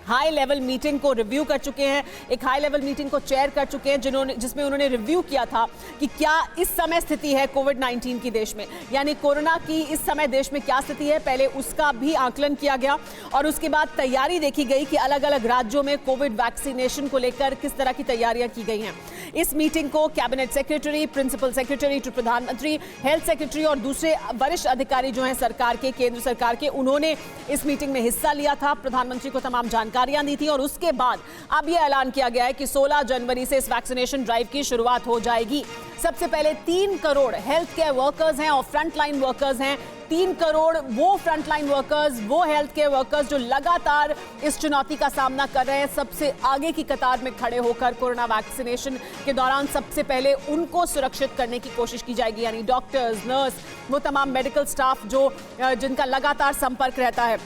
हाई लेवल मीटिंग को रिव्यू कर चुके हैं, एक हाई लेवल मीटिंग को चेयर कर चुके हैं जिसमें उन्होंने रिव्यू किया था कि क्या इस समय स्थिति है कोविड-19 की देश में, यानी कोरोना की इस समय देश में क्या स्थिति है, पहले उसका भी आकलन किया गया और उसके बाद तैयारी देखी गई कि अलग अलग राज्यों में कोविड वैक्सीनेशन को लेकर किस तरह की तैयारियां की गई हैं। इस मीटिंग को cabinet secretary, principal secretary to प्रधानमंत्री, हेल्थ सेक्रेटरी और दूसरे वरिष्ठ अधिकारी जो हैं सरकार के, केंद्र सरकार के, उन्होंने इस मीटिंग में हिस्सा लिया था, प्रधानमंत्री को तमाम जानकारियां दी थी और उसके बाद अब यह ऐलान किया गया है कि 16 जनवरी से इस वैक्सीनेशन ड्राइव की शुरुआत हो जाएगी। सबसे पहले 3 करोड़ हेल्थ केयर वर्कर्स हैं और फ्रंटलाइन वर्कर्स हैं। 3 करोड़ वो फ्रंटलाइन वर्कर्स, वो हेल्थ केयर वर्कर्स जो लगातार इस चुनौती का सामना कर रहे हैं, सबसे आगे की कतार में खड़े होकर कोरोना वैक्सीनेशन के दौरान सबसे पहले उनको सुरक्षित करने की कोशिश की जाएगी, यानी डॉक्टर्स, नर्स, वो तमाम मेडिकल स्टाफ जो जिनका लगातार संपर्क रहता है।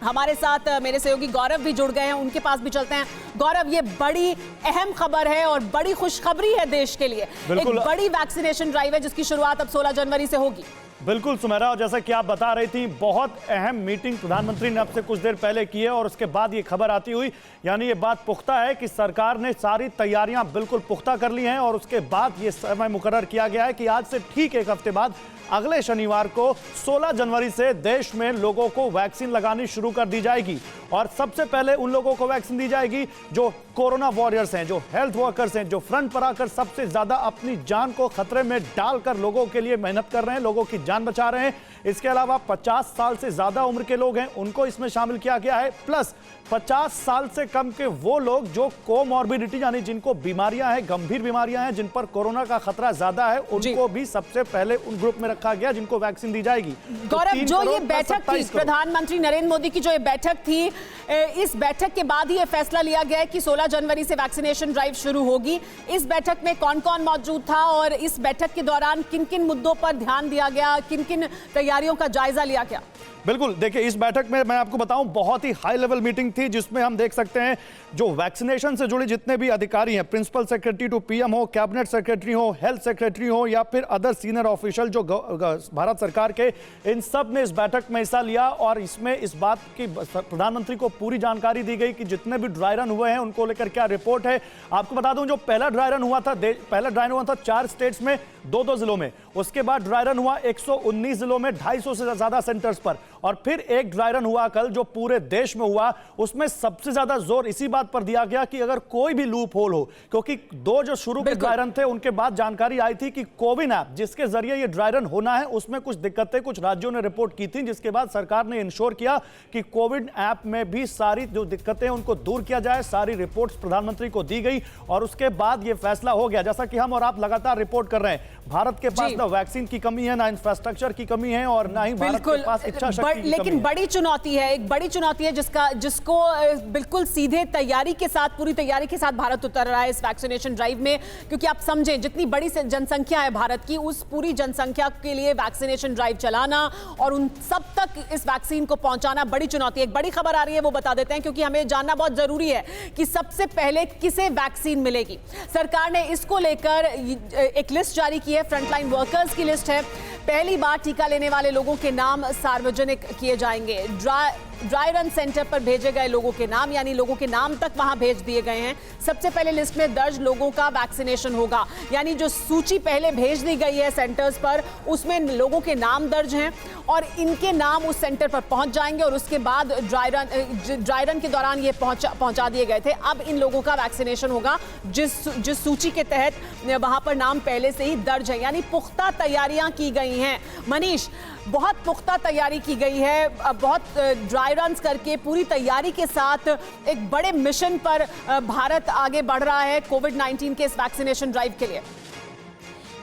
हमारे साथ मेरे सहयोगी गौरव भी जुड़ गए हैं, उनके पास भी चलते हैं। गौरव, ये बड़ी अहम खबर है और बड़ी खुशखबरी है देश के लिए। एक बड़ी वैक्सीनेशन ड्राइव है जिसकी शुरुआत अब 16 जनवरी से होगी। बिल्कुल सुमेरा, और जैसा कि आप बता रही थी, बहुत अहम मीटिंग प्रधानमंत्री ने अब से कुछ देर पहले की है और उसके बाद ये खबर आती हुई, यानी ये बात पुख्ता है कि सरकार ने सारी तैयारियां बिल्कुल पुख्ता कर ली हैं और उसके बाद ये समय मुकर्रर किया गया है कि आज से ठीक एक हफ्ते बाद अगले शनिवार को 16 जनवरी से देश में लोगों को वैक्सीन लगानी शुरू कर दी जाएगी। और सबसे पहले उन लोगों को वैक्सीन दी जाएगी जो कोरोना वॉरियर्स हैं, जो हेल्थ वर्कर्स हैं, जो फ्रंट पर आकर सबसे ज्यादा अपनी जान को खतरे में डालकर लोगों के लिए मेहनत कर रहे हैं, लोगों की जान बचा रहे हैं। इसके अलावा 50 साल से ज्यादा उम्र के लोग हैं, उनको इसमें शामिल किया गया है, प्लस 50 साल से कम के वो लोग जो कोमॉर्बिडिटी यानी जिनको बीमारियां हैं, गंभीर बीमारियां हैं, जिन पर कोरोना का खतरा ज्यादा है, उनको भी सबसे पहले उन ग्रुप में रखा गया जिनको वैक्सीन दी जाएगी। गौरव, जो ये बैठक थी प्रधानमंत्री नरेंद्र मोदी की, जो ये बैठक थी, इस बैठक के बाद ही ये फैसला लिया गया है कि 16 जनवरी से वैक्सीनेशन ड्राइव शुरू होगी। इस बैठक में कौन कौन मौजूद था और इस बैठक के दौरान किन किन मुद्दों पर ध्यान दिया गया, किन किन तैयारियों का जायजा लिया गया? बिल्कुल, देखिए, इस बैठक में मैं आपको बताऊं, बहुत ही हाई लेवल मीटिंग थी जिसमें हम देख सकते हैं जो वैक्सीनेशन से जुड़े जितने भी अधिकारी हैं, प्रिंसिपल सेक्रेटरी टू पीएम हो, कैबिनेट सेक्रेटरी हो, हेल्थ सेक्रेटरी हो या फिर अदर सीनियर ऑफिशियल जो भारत सरकार के, इन सब ने इस बैठक में हिस्सा लिया और इसमें इस बात की प्रधानमंत्री को पूरी जानकारी दी गई कि जितने भी ड्राई रन हुए हैं उनको लेकर क्या रिपोर्ट है। आपको बता दूं, जो पहला ड्राई रन हुआ था 4 स्टेट्स में 2-2 जिलों में, उसके बाद ड्राई रन हुआ 119 जिलों में 250 से ज्यादा सेंटर्स पर, और फिर एक ड्राई रन हुआ कल जो पूरे देश में हुआ। उसमें सबसे ज्यादा जोर इसी बात पर दिया गया कि अगर कोई भी लूप होल हो, क्योंकि 2 जो शुरू के ड्राई रन थे उनके बाद जानकारी आई थी कि कोविन ऐप जिसके जरिए ये ड्राई रन होना है उसमें कुछ दिक्कतें कुछ राज्यों ने रिपोर्ट की थी, जिसके बाद सरकार ने इंश्योर किया कि कोविन ऐप में भी सारी जो दिक्कतें उनको दूर किया जाए। सारी रिपोर्ट्स प्रधानमंत्री को दी गई और उसके बाद ये फैसला हो गया। जैसा कि हम और आप लगातार रिपोर्ट कर रहे हैं, भारत के पास ना वैक्सीन की कमी है, ना इंफ्रास्ट्रक्चर की कमी है और ना ही भारत के पास इच्छा शक्ति की कमी है। लेकिन बड़ी चुनौती है, एक बड़ी चुनौती है जिसको बिल्कुल सीधे तैयारी के साथ, पूरी तैयारी के साथ भारत उतर रहा है इस वैक्सीनेशन ड्राइव में, क्योंकि आप समझें जितनी बड़ी जनसंख्या है भारत की, उस पूरी जनसंख्या के लिए वैक्सीनेशन ड्राइव चलाना और उन सब तक इस वैक्सीन को पहुंचाना बड़ी चुनौती है। एक बड़ी खबर आ रही है, वो बता देते हैं क्योंकि हमें जानना बहुत जरूरी है कि सबसे पहले किसे वैक्सीन मिलेगी। सरकार ने इसको लेकर एक लिस्ट जारी की है, फ्रंटलाइन वर्कर्स की लिस्ट है। पहली बार टीका लेने वाले लोगों के नाम सार्वजनिक किए जाएंगे। ड्राई रन सेंटर पर भेजे गए लोगों के नाम, यानी लोगों के नाम तक वहां भेज दिए गए हैं। सबसे पहले लिस्ट में दर्ज लोगों का वैक्सीनेशन होगा, यानी जो सूची पहले भेज दी गई है सेंटर्स पर, उसमें लोगों के नाम दर्ज हैं और इनके नाम उस सेंटर पर पहुंच जाएंगे और उसके बाद ड्राई रन के दौरान ये पहुंचा दिए गए थे। अब इन लोगों का वैक्सीनेशन होगा जिस सूची के तहत वहां पर नाम पहले से ही दर्ज है, यानी पुख्ता तैयारियां की गई हैं। मनीष, बहुत पुख्ता तैयारी की गई है, बहुत ड्राई रन्स करके पूरी तैयारी के साथ एक बड़े मिशन पर भारत आगे बढ़ रहा है कोविड-19 के इस वैक्सीनेशन ड्राइव के लिए।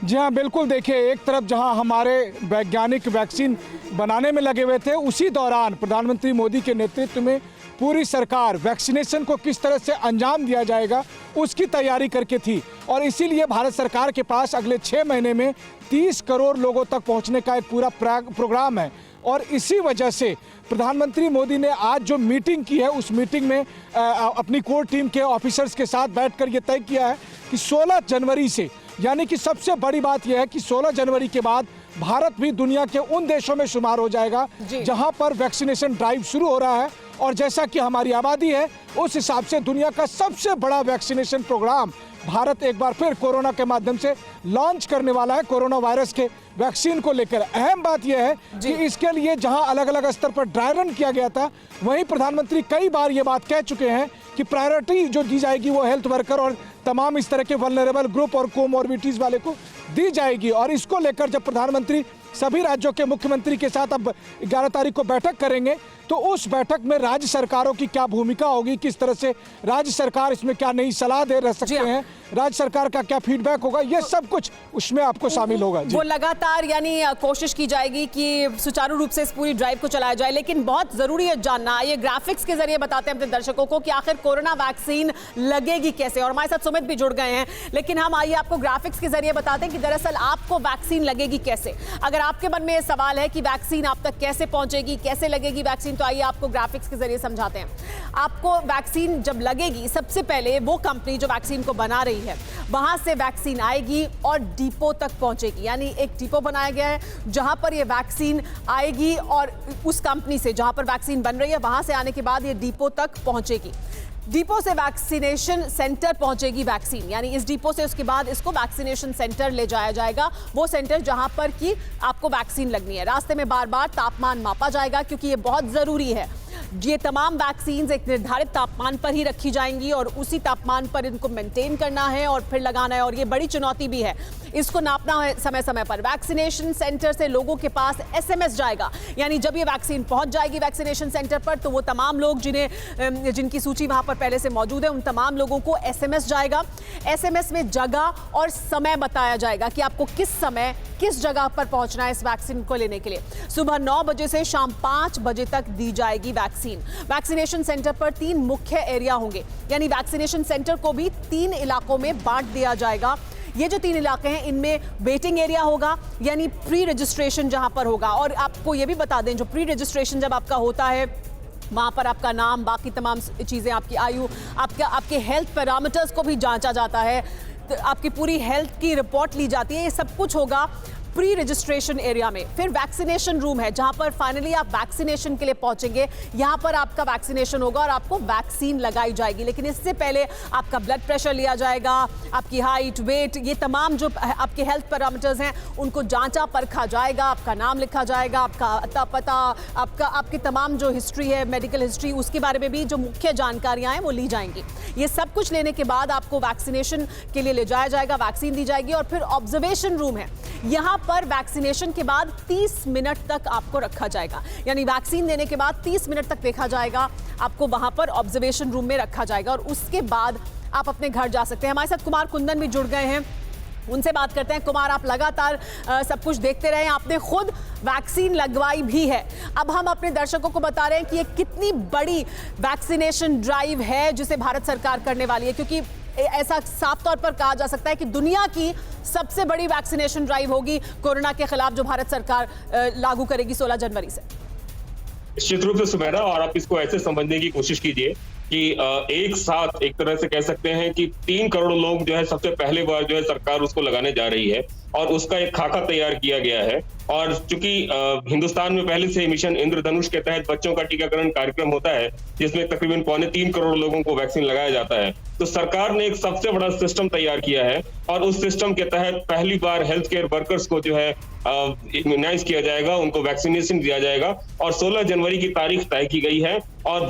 जी हाँ, बिल्कुल। देखिए, एक तरफ जहां हमारे वैज्ञानिक वैक्सीन बनाने में लगे हुए थे, उसी दौरान प्रधानमंत्री मोदी के नेतृत्व में पूरी सरकार वैक्सीनेशन को किस तरह से अंजाम दिया जाएगा उसकी तैयारी करके थी और इसीलिए भारत सरकार के पास अगले 6 महीने में 30 करोड़ लोगों तक पहुंचने का एक पूरा प्रोग्राम है। और इसी वजह से प्रधानमंत्री मोदी ने आज जो मीटिंग की है, उस मीटिंग में अपनी कोर टीम के ऑफिसर्स के साथ बैठकर ये तय किया है कि 16 जनवरी से, यानी कि सबसे बड़ी बात यह है कि 16 जनवरी के बाद भारत भी दुनिया के उन देशों में शुमार हो जाएगा जहां पर वैक्सीनेशन ड्राइव शुरू हो रहा है और जैसा कि हमारी आबादी है उस हिसाब से दुनिया का सबसे बड़ा वैक्सीनेशन प्रोग्राम भारत एक बार फिर कोरोना के माध्यम से लॉन्च करने वाला है। कोरोना वायरस के वैक्सीन को लेकर अहम बात यह है कि इसके लिए जहां अलग अलग स्तर पर ड्राई रन किया गया था, वहीं प्रधानमंत्री कई बार ये बात कह चुके हैं कि प्रायोरिटी जो दी जाएगी वो हेल्थ वर्कर और तमाम इस तरह के वल्नरेबल ग्रुप और कोमॉर्बिडिटीज वाले को दी जाएगी। और इसको लेकर जब प्रधानमंत्री सभी राज्यों के मुख्यमंत्री के साथ अब 11 तारीख को बैठक करेंगे तो उस बैठक में राज्य सरकारों की क्या भूमिका होगी, किस तरह से राज्य सरकार इसमें क्या नई सलाह दे रह सकते हैं, राज्य सरकार का क्या फीडबैक होगा, ये सब कुछ उसमें आपको शामिल होगा। वो लगातार यानी कोशिश की जाएगी कि सुचारू रूप से इस पूरी ड्राइव को चलाया जाए। लेकिन बहुत जरूरी है जानना, ये ग्राफिक्स के जरिए बताते हैं अपने दर्शकों को कि आखिर कोरोना वैक्सीन लगेगी कैसे। और हमारे साथ सुमित भी जुड़ गए हैं, लेकिन हम आइए आपको ग्राफिक्स के जरिए बताते हैं कि दरअसल आपको वैक्सीन लगेगी कैसे। अगर आपके मन में ये सवाल है कि वैक्सीन आप तक कैसे पहुंचेगी, कैसे लगेगी वैक्सीन, तो आइए आपको ग्राफिक्स के जरिए समझाते हैं। आपको वैक्सीन जब लगेगी, सबसे पहले वो कंपनी जो वैक्सीन को बना रही है वहां से वैक्सीन आएगी और डिपो तक पहुंचेगी। यानी एक डिपो बनाया गया है जहां पर ये वैक्सीन आएगी और उस कंपनी से जहां पर वैक्सीन बन रही है वहां से आने के बाद ये डिपो तक पहुंचेगी। डिपो से वैक्सीनेशन सेंटर पहुंचेगी वैक्सीन, यानी इस डिपो से उसके बाद इसको वैक्सीनेशन सेंटर ले जाया जाएगा, वो सेंटर जहां पर कि आपको वैक्सीन लगनी है। रास्ते में बार बार तापमान मापा जाएगा क्योंकि ये बहुत जरूरी है। ये तमाम वैक्सीन एक निर्धारित तापमान पर ही रखी जाएंगी और उसी तापमान पर इनको मेंटेन करना है और फिर लगाना है, और ये बड़ी चुनौती भी है। इसको नापना है समय समय पर। वैक्सीनेशन सेंटर से लोगों के पास एसएमएस जाएगा, यानी जब ये वैक्सीन पहुंच जाएगी वैक्सीनेशन सेंटर पर तो वो तमाम लोग जिनकी सूची वहां पर पहले से मौजूद है उन तमाम लोगों को एसएमएस जाएगा। एसएमएस में जगह और समय बताया जाएगा कि आपको किस समय किस जगह पर पहुंचना है इस वैक्सीन को लेने के लिए। सुबह 9 बजे से शाम 5 बजे तक दी जाएगी वैक्सीन। वैक्सीनेशन सेंटर पर 3 मुख्य एरिया होंगे, यानी वैक्सीनेशन सेंटर को भी 3 इलाकों में बांट दिया जाएगा। ये जो 3 इलाके हैं इनमें वेटिंग एरिया होगा, यानी प्री रजिस्ट्रेशन जहां पर होगा। और आपको ये भी बता दें, जो प्री रजिस्ट्रेशन जब आपका होता है वहां पर आपका नाम, बाकी तमाम चीजें, आपकी आयु, आपके हेल्थ पैरामीटर्स को भी जांचा जाता है, तो आपकी पूरी हेल्थ की रिपोर्ट ली जाती है। ये सब कुछ होगा प्री रजिस्ट्रेशन एरिया में। फिर वैक्सीनेशन रूम है जहां पर फाइनली आप वैक्सीनेशन के लिए पहुंचेंगे। यहां पर आपका वैक्सीनेशन होगा और आपको वैक्सीन लगाई जाएगी, लेकिन इससे पहले आपका ब्लड प्रेशर लिया जाएगा, आपकी हाइट, वेट, ये तमाम जो आपके हेल्थ पैरामीटर्स हैं उनको जांचा परखा जाएगा, आपका नाम लिखा जाएगा, आपका अता पता, आपकी तमाम जो हिस्ट्री है, मेडिकल हिस्ट्री, उसके बारे में भी जो मुख्य जानकारियां हैं वो ली जाएंगी। ये सब कुछ लेने के बाद आपको वैक्सीनेशन के लिए ले जाया जाएगा, वैक्सीन दी जाएगी। और फिर ऑब्जर्वेशन रूम है, यहां पर वैक्सीनेशन के बाद 30 मिनट तक आपको रखा जाएगा, यानी वैक्सीन देने के बाद 30 मिनट तक देखा जाएगा, आपको वहां पर ऑब्जर्वेशन रूम में रखा जाएगा और उसके बाद आप अपने घर जा सकते हैं। हमारे साथ कुमार कुंदन भी जुड़ गए हैं, उनसे बात करते हैं। कुमार, आप लगातार सब कुछ देखते रहे, आपने खुद वैक्सीन लगवाई भी है। अब हम अपने दर्शकों को बता रहे हैं कि ये कितनी बड़ी वैक्सीनेशन ड्राइव है जिसे भारत सरकार करने वाली है, क्योंकि ऐसा साफ तौर पर कहा जा सकता है कि दुनिया की सबसे बड़ी वैक्सीनेशन ड्राइव होगी कोरोना के खिलाफ जो भारत सरकार लागू करेगी 16 जनवरी से। निश्चित रूप से सुमेरा, और आप इसको ऐसे समझने की कोशिश कीजिए कि एक साथ एक तरह से कह सकते हैं कि 3 करोड़ लोग जो है सबसे पहली बार जो है सरकार उसको लगाने जा रही है और उसका एक खाका तैयार किया गया है। और चूंकि हिंदुस्तान में पहले से मिशन इंद्रधनुष के तहत बच्चों का टीकाकरण कार्यक्रम होता है जिसमें तकरीबन 2.25 करोड़ लोगों को वैक्सीन लगाया जाता है, तो सरकार ने एक सबसे बड़ा सिस्टम तैयार किया है और उस सिस्टम के तहत पहली बार हेल्थ केयर वर्कर्स को जो है इम्यूनाइज किया जाएगा, उनको वैक्सीनेशन दिया जाएगा और 16 जनवरी की तारीख तय की गई है। और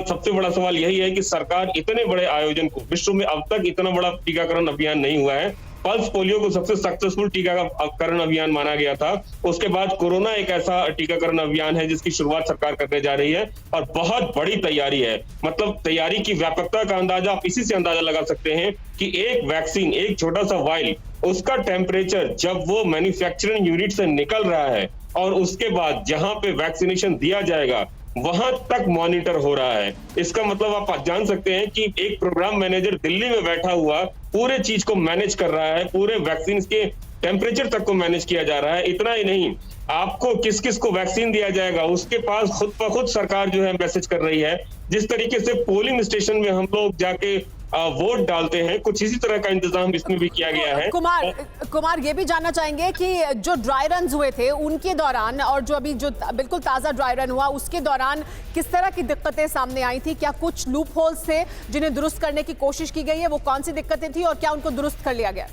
सबसे बड़ा सवाल यही है कि सरकार इतने बड़े आयोजन को, विश्व में अब तक इतना बड़ा टीकाकरण अभियान नहीं हुआ है। पल्स पोलियो को सबसे सक्सेसफुल टीकाकरण अभियान माना गया था, उसके बाद कोरोना एक ऐसा टीकाकरण अभियान है जिसकी शुरुआत सरकार करने जा रही है और बहुत बड़ी तैयारी है। मतलब तैयारी की व्यापकता का अंदाजा आप इसी से अंदाजा लगा सकते हैं कि एक वैक्सीन, एक छोटा सा वाइल, उसका टेम्परेचर जब वो मैन्युफैक्चरिंग यूनिट से निकल रहा है और उसके बाद जहां पे वैक्सीनेशन दिया जाएगा वहां तक मॉनिटर हो रहा है। इसका मतलब आप जान सकते हैं कि एक प्रोग्राम मैनेजर दिल्ली में बैठा हुआ पूरे चीज को मैनेज कर रहा है, पूरे वैक्सीन के टेम्परेचर तक को मैनेज किया जा रहा है। इतना ही नहीं, आपको किस किस को वैक्सीन दिया जाएगा उसके पास खुद ब खुद सरकार जो है मैसेज कर रही है। जिस तरीके से पोलिंग स्टेशन में हम लोग जाके वोट डालते हैं। कुछ इसी तरह का इंतजाम इसमें भी किया गया है। कुमार ये भी जानना चाहेंगे कि जो ड्राई रन हुए थे उनके दौरान और जो अभी जो बिल्कुल ताजा ड्राई रन हुआ उसके दौरान किस तरह की दिक्कतें सामने आई थी? क्या कुछ लूप होल्स थे जिन्हें दुरुस्त करने की कोशिश की गई है? वो कौन सी दिक्कतें थी और क्या उनको दुरुस्त कर लिया गया?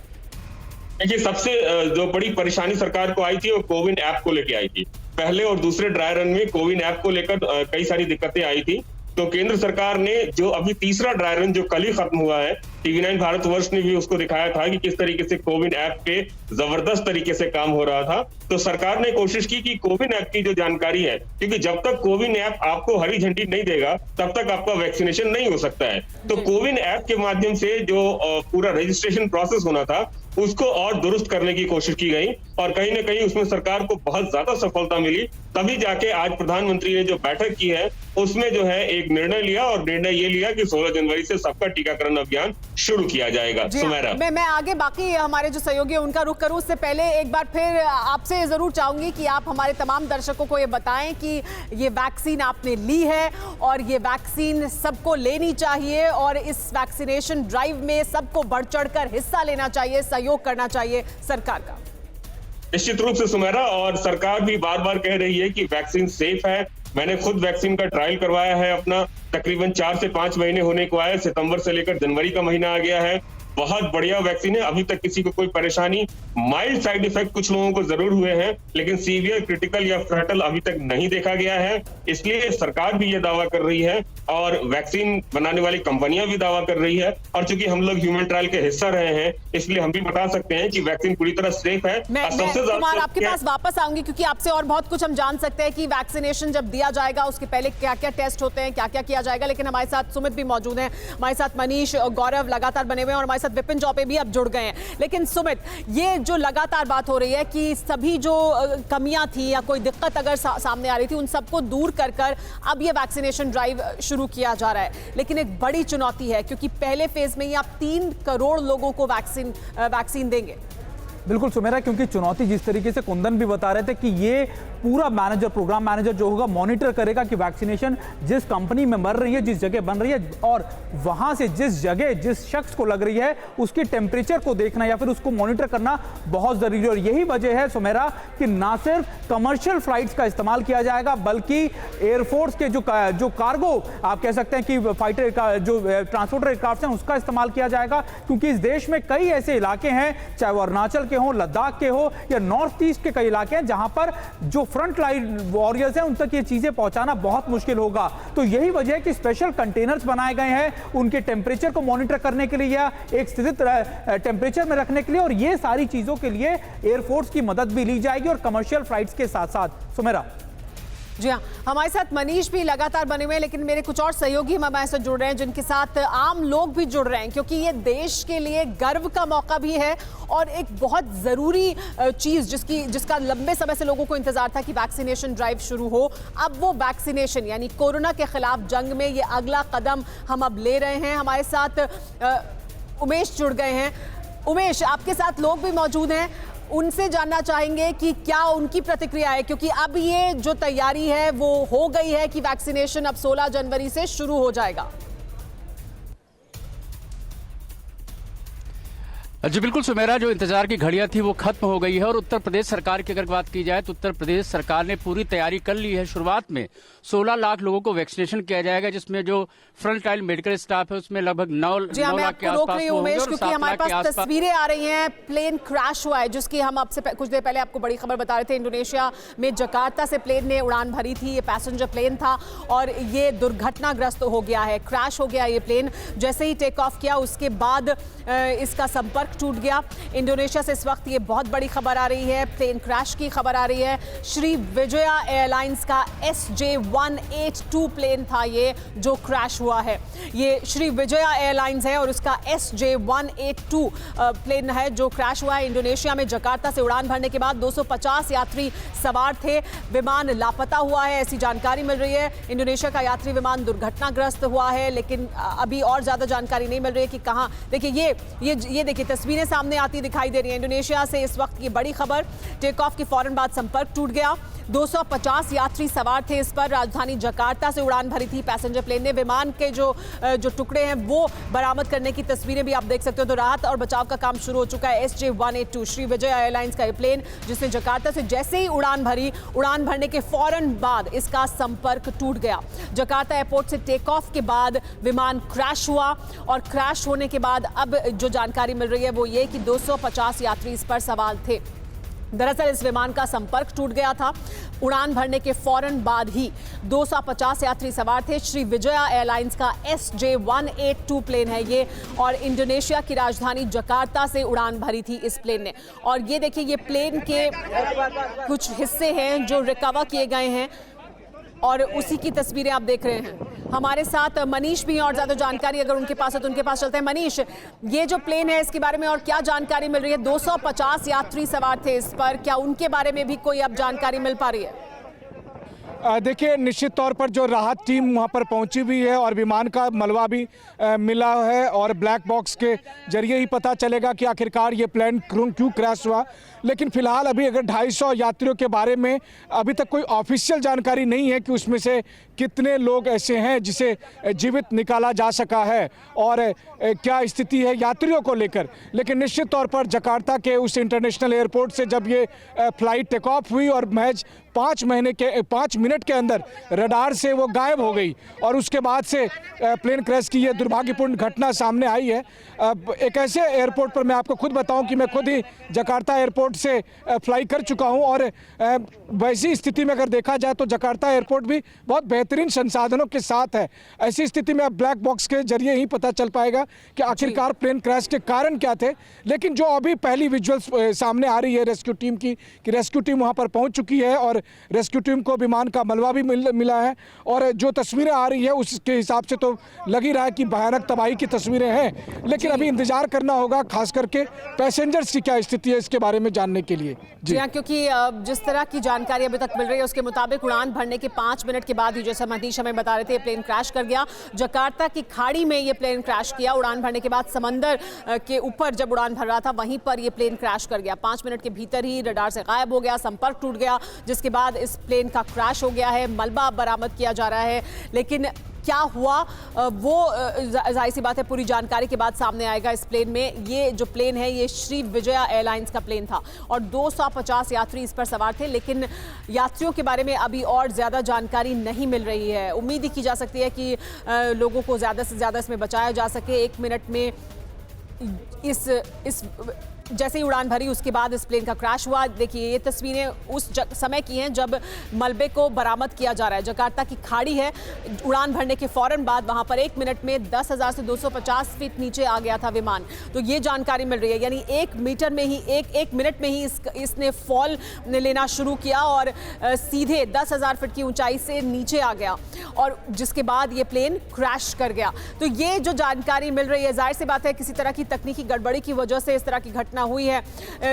देखिए, सबसे जो बड़ी परेशानी सरकार को आई थी वो कोविन ऐप को लेकर आई थी। पहले और दूसरे ड्राई रन में कोविन ऐप को लेकर कई सारी दिक्कतें आई थी। तो केंद्र सरकार ने जो अभी तीसरा ड्राई रन जो कल ही खत्म हुआ है, TV9 भारतवर्ष ने भी उसको दिखाया था कि किस तरीके से कोविन ऐप पे जबरदस्त तरीके से काम हो रहा था। तो सरकार ने कोशिश की कि कोविन ऐप की जो जानकारी है, क्योंकि जब तक कोविन ऐप आपको हरी झंडी नहीं देगा तब तक आपका वैक्सीनेशन नहीं हो सकता है। तो कोविन ऐप के माध्यम से जो पूरा रजिस्ट्रेशन प्रोसेस होना था उसको और दुरुस्त करने की कोशिश की गई और कहीं ना कहीं उसमें सरकार को बहुत ज्यादा सफलता मिली। तभी जाके आज प्रधानमंत्री ने जो बैठक की है उसमें जो है एक निर्णय लिया और निर्णय ये लिया कि 16 जनवरी से सबका टीकाकरण अभियान शुरू किया जाएगा। सुमेरा, मैं आगे बाकी हमारे जो सहयोगी उनका रुख करूं उससे पहले एक बार फिर आपसे जरूर चाहूंगी कि आप हमारे तमाम दर्शकों को ये बताएं कि ये वैक्सीन आपने ली है और ये वैक्सीन सबको लेनी चाहिए और इस वैक्सीनेशन ड्राइव में सबको बढ़ चढ़कर हिस्सा लेना चाहिए, सहयोग करना चाहिए सरकार का। निश्चित रूप से सुमेरा, और सरकार भी बार बार कह रही है कि वैक्सीन सेफ है। मैंने खुद वैक्सीन का ट्रायल करवाया है अपना, तकरीबन 4 से 5 महीने होने को आए, सितंबर से लेकर जनवरी का महीना आ गया है। बहुत बढ़िया वैक्सीन है, अभी तक किसी को कोई परेशानी, माइल्ड साइड इफेक्ट कुछ लोगों को जरूर हुए हैं लेकिन सीवियर, क्रिटिकल या फैटल अभी तक नहीं देखा गया है। इसलिए सरकार भी ये दावा कर रही है और वैक्सीन बनाने वाली कंपनियां भी दावा कर रही है। और चूंकि हम लोग ह्यूमन ट्रायल के हिस्सा रहे हैं इसलिए हम भी बता सकते हैं कि वैक्सीन पूरी तरह सेफ है। सबसे कुमार आपके पास वापस आऊंगी क्योंकि आपसे और बहुत कुछ हम जान सकते हैं कि वैक्सीनेशन जब दिया जाएगा उसके पहले क्या क्या टेस्ट होते हैं, क्या क्या किया जाएगा। लेकिन हमारे साथ सुमित भी मौजूद हैं, हमारे साथ मनीष, गौरव लगातार बने हुए हैं और हमारे साथ विपिन चौपे भी अब जुड़ गए हैं। लेकिन सुमित, ये जो लगातार बात हो रही है कि सभी जो कमियां थी या कोई दिक्कत अगर सामने आ रही थी उन सबको दूर कर अब ये वैक्सीनेशन ड्राइव शुरू किया जा रहा है, लेकिन एक बड़ी चुनौती है क्योंकि पहले फेज में ही आप 3 करोड़ लोगों को वैक्सीन देंगे। बिल्कुल सुमेरा, क्योंकि चुनौती जिस तरीके से कुंदन भी बता रहे थे कि ये पूरा मैनेजर, प्रोग्राम मैनेजर जो होगा मॉनिटर करेगा कि वैक्सीनेशन जिस कंपनी में बन रही है, जिस जगह बन रही है और वहां से जिस जगह जिस शख्स को लग रही है उसकी टेम्परेचर को देखना या फिर उसको मॉनिटर करना बहुत जरूरी है। और यही वजह है सुमेरा कि ना सिर्फ कमर्शियल फ्लाइट्स का इस्तेमाल किया जाएगा बल्कि एयरफोर्स के जो कार्गो आप कह सकते हैं कि फाइटर का जो ट्रांसपोर्टर एयरक्राफ्ट हैं उसका इस्तेमाल किया जाएगा, क्योंकि इस देश में कई ऐसे इलाके हैं, चाहे वो अरुणाचल के हो, लद्दाख के हो या नॉर्थ ईस्ट के कई इलाके हैं जहां पर जो फ्रंट लाइन वॉरियर्स हैं उन तक ये चीजें पहुंचाना बहुत मुश्किल होगा। तो यही वजह है कि स्पेशल कंटेनर्स बनाए गए हैं उनके टेम्परेचर को मॉनिटर करने के लिए या एक स्थित टेम्परेचर में रखने के लिए, और ये सारी चीजों के लिए एयरफोर्स की मदद भी ली जाएगी और कमर्शियल फ्लाइट्स के साथ साथ। सुमेरा जी हाँ, हमारे साथ मनीष भी लगातार बने हुए हैं, लेकिन मेरे कुछ और सहयोगी हमारे साथ जुड़ रहे हैं जिनके साथ आम लोग भी जुड़ रहे हैं, क्योंकि ये देश के लिए गर्व का मौका भी है और एक बहुत ज़रूरी चीज़ जिसका लंबे समय से लोगों को इंतजार था कि वैक्सीनेशन ड्राइव शुरू हो। अब वो वैक्सीनेशन यानी कोरोना के खिलाफ जंग में ये अगला कदम हम अब ले रहे हैं। हमारे साथ उमेश जुड़ गए हैं। उमेश, आपके साथ लोग भी मौजूद हैं, उनसे जानना चाहेंगे कि क्या उनकी प्रतिक्रिया है, क्योंकि अब ये जो तैयारी है वो हो गई है कि वैक्सीनेशन अब 16 जनवरी से शुरू हो जाएगा। जी बिल्कुल सुमेरा, जो इंतजार की घड़ियां थी वो खत्म हो गई है और उत्तर प्रदेश सरकार की अगर बात की जाए तो उत्तर प्रदेश सरकार ने पूरी तैयारी कर ली है। शुरुआत में 16 लाख लोगों को वैक्सीनेशन किया जाएगा, जिसमें जो फ्रंट लाइन मेडिकल स्टाफ है उसमें लगभग 9 लाख के आसपास होंगे। क्योंकि हमारे पास तस्वीरें आ रही हैं, प्लेन क्रैश हुआ है जिसकी हम आपसे कुछ देर पहले आपको बड़ी खबर बता रहे थे। इंडोनेशिया में जकार्ता से प्लेन ने उड़ान भरी थी, ये पैसेंजर प्लेन था और ये दुर्घटनाग्रस्त हो गया है, क्रैश हो गया ये प्लेन। जैसे ही टेक ऑफ किया उसके बाद इसका संपर्क टूट गया। इंडोनेशिया से इस वक्त ये बहुत बड़ी खबर आ रही है, प्लेन क्रैश की खबर आ रही है। श्री विजया एयरलाइंस का SJ182 प्लेन था ये जो क्रैश हुआ है। ये श्री विजया एयरलाइंस है और उसका SJ182 प्लेन है जो क्रैश हुआ है। इंडोनेशिया में जकार्ता से उड़ान भरने के बाद 250 यात्री सवार थे, विमान लापता हुआ है ऐसी जानकारी मिल रही है। इंडोनेशिया का यात्री विमान दुर्घटनाग्रस्त हुआ है, लेकिन अभी और ज्यादा जानकारी नहीं मिल रही है कि कहां। देखिए ये देखिए तस्वीरें सामने आती दिखाई दे रही हैं। इंडोनेशिया से इस वक्त की बड़ी खबर, टेक ऑफ के फौरन बाद संपर्क टूट गया। 250 यात्री सवार थे इस पर। राजधानी जकार्ता से उड़ान भरी थी पैसेंजर प्लेन ने। विमान के जो टुकड़े हैं वो बरामद करने की तस्वीरें भी आप देख सकते हो। तो राहत और बचाव का काम शुरू हो चुका है। SJ-182 श्रीविजय एयरलाइंस का ये प्लेन जिसने जकार्ता से जैसे ही उड़ान भरी, उड़ान भरने के फौरन बाद इसका संपर्क टूट गया। जकार्ता एयरपोर्ट से टेक ऑफ के बाद विमान क्रैश हुआ और क्रैश होने के बाद अब जो जानकारी मिल रही है वो ये कि 250 यात्री इस पर सवार थे। दरअसल इस विमान का संपर्क टूट गया था। उड़ान भरने के फौरन बाद ही 250 यात्री सवार थे। श्री विजया एयरलाइंस का SJ-182 प्लेन है ये, और इंडोनेशिया की राजधानी जकार्ता से उड़ान भरी थी इस प्लेन ने। और ये देखिए, ये प्लेन के कुछ हिस्से हैं जो रिकवर किए गए हैं और उसी की तस्वीरें आप देख रहे हैं। हमारे साथ मनीष भी हैं और ज्यादा जानकारी अगर उनके पास है तो उनके पास चलते हैं। मनीष, ये जो प्लेन है इसके बारे में और क्या जानकारी मिल रही है? 250 यात्री सवार थे इस पर, क्या उनके बारे में भी कोई अब जानकारी मिल पा रही है? देखिए, निश्चित तौर पर जो राहत टीम वहां पर पहुंची हुई है और विमान का मलबा भी मिला है और ब्लैक बॉक्स के जरिए ही पता चलेगा कि आखिरकार ये प्लेन क्यों क्रैश हुआ। लेकिन फिलहाल अभी अगर 250 यात्रियों के बारे में अभी तक कोई ऑफिशियल जानकारी नहीं है कि उसमें से कितने लोग ऐसे हैं जिसे जीवित निकाला जा सका है और क्या स्थिति है यात्रियों को लेकर। लेकिन निश्चित तौर पर जकार्ता के उस इंटरनेशनल एयरपोर्ट से जब ये फ्लाइट टेक ऑफ हुई और महज 5 मिनट के अंदर रडार से वो गायब हो गई और उसके बाद से प्लेन क्रैश की ये दुर्भाग्यपूर्ण घटना सामने आई है। एक ऐसे एयरपोर्ट पर मैं आपको खुद बताऊं कि मैं खुद ही जकार्ता एयरपोर्ट से फ्लाई कर चुका हूं और वैसी स्थिति में अगर देखा जाए तो जकार्ता एयरपोर्ट भी बहुत बेहतरीन संसाधनों के साथ है। ऐसी स्थिति में अब ब्लैक बॉक्स के जरिए ही पता चल पाएगा कि आखिरकार प्लेन क्रैश के कारण क्या थे। लेकिन जो अभी पहली विजुअल्स सामने आ रही है रेस्क्यू टीम की, कि रेस्क्यू टीम वहाँ पर पहुँच चुकी है और रेस्क्यू टीम को विमान का मलबा भी मिला है और जो तस्वीरें आ रही है उसके हिसाब से तो लग ही रहा है कि भयानक तबाही की तस्वीरें हैं। लेकिन अभी इंतजार करना होगा खास करके पैसेंजर्स की क्या स्थिति है इसके बारे में जानने के लिए। जी हाँ, क्योंकि जिस तरह की जानकारी अभी तक मिल रही है उसके मुताबिक उड़ान भरने के 5 मिनट के बाद ही, जैसा मनीष हमें बता रहे थे, प्लेन क्रैश कर गया। जकार्ता की खाड़ी में ये प्लेन क्रैश किया। उड़ान भरने के बाद समंदर के ऊपर जब उड़ान भर रहा था वहीं पर ये प्लेन क्रैश कर गया। 5 मिनट के भीतर ही रडार से गायब हो गया, संपर्क टूट गया, जिसके बाद इस प्लेन का क्रैश हो गया है। मलबा बरामद किया जा रहा है, लेकिन क्या हुआ वो जाहिर सी बात है पूरी जानकारी के बाद सामने आएगा। इस प्लेन में, ये जो प्लेन है ये श्री विजया एयरलाइंस का प्लेन था और 250 यात्री इस पर सवार थे। लेकिन यात्रियों के बारे में अभी और ज़्यादा जानकारी नहीं मिल रही है। उम्मीद ही की जा सकती है कि लोगों को ज़्यादा से ज़्यादा इसमें बचाया जा सके। 1 मिनट में इस जैसे ही उड़ान भरी उसके बाद इस प्लेन का क्रैश हुआ। देखिए, ये तस्वीरें उस समय की हैं जब मलबे को बरामद किया जा रहा है। जकार्ता की खाड़ी है, उड़ान भरने के फौरन बाद वहां पर 1 मिनट में 10,000 से 250 फीट नीचे आ गया था विमान। तो ये जानकारी मिल रही है, यानी 1 मिनट में ही इसने फॉल लेना शुरू किया और सीधे 10,000 फीट की ऊंचाई से नीचे आ गया और जिसके बाद ये प्लेन क्रैश कर गया। तो ये जो जानकारी मिल रही है, जाहिर सी बात है किसी तरह की तकनीकी गड़बड़ी की वजह से इस तरह की घटना हुई है।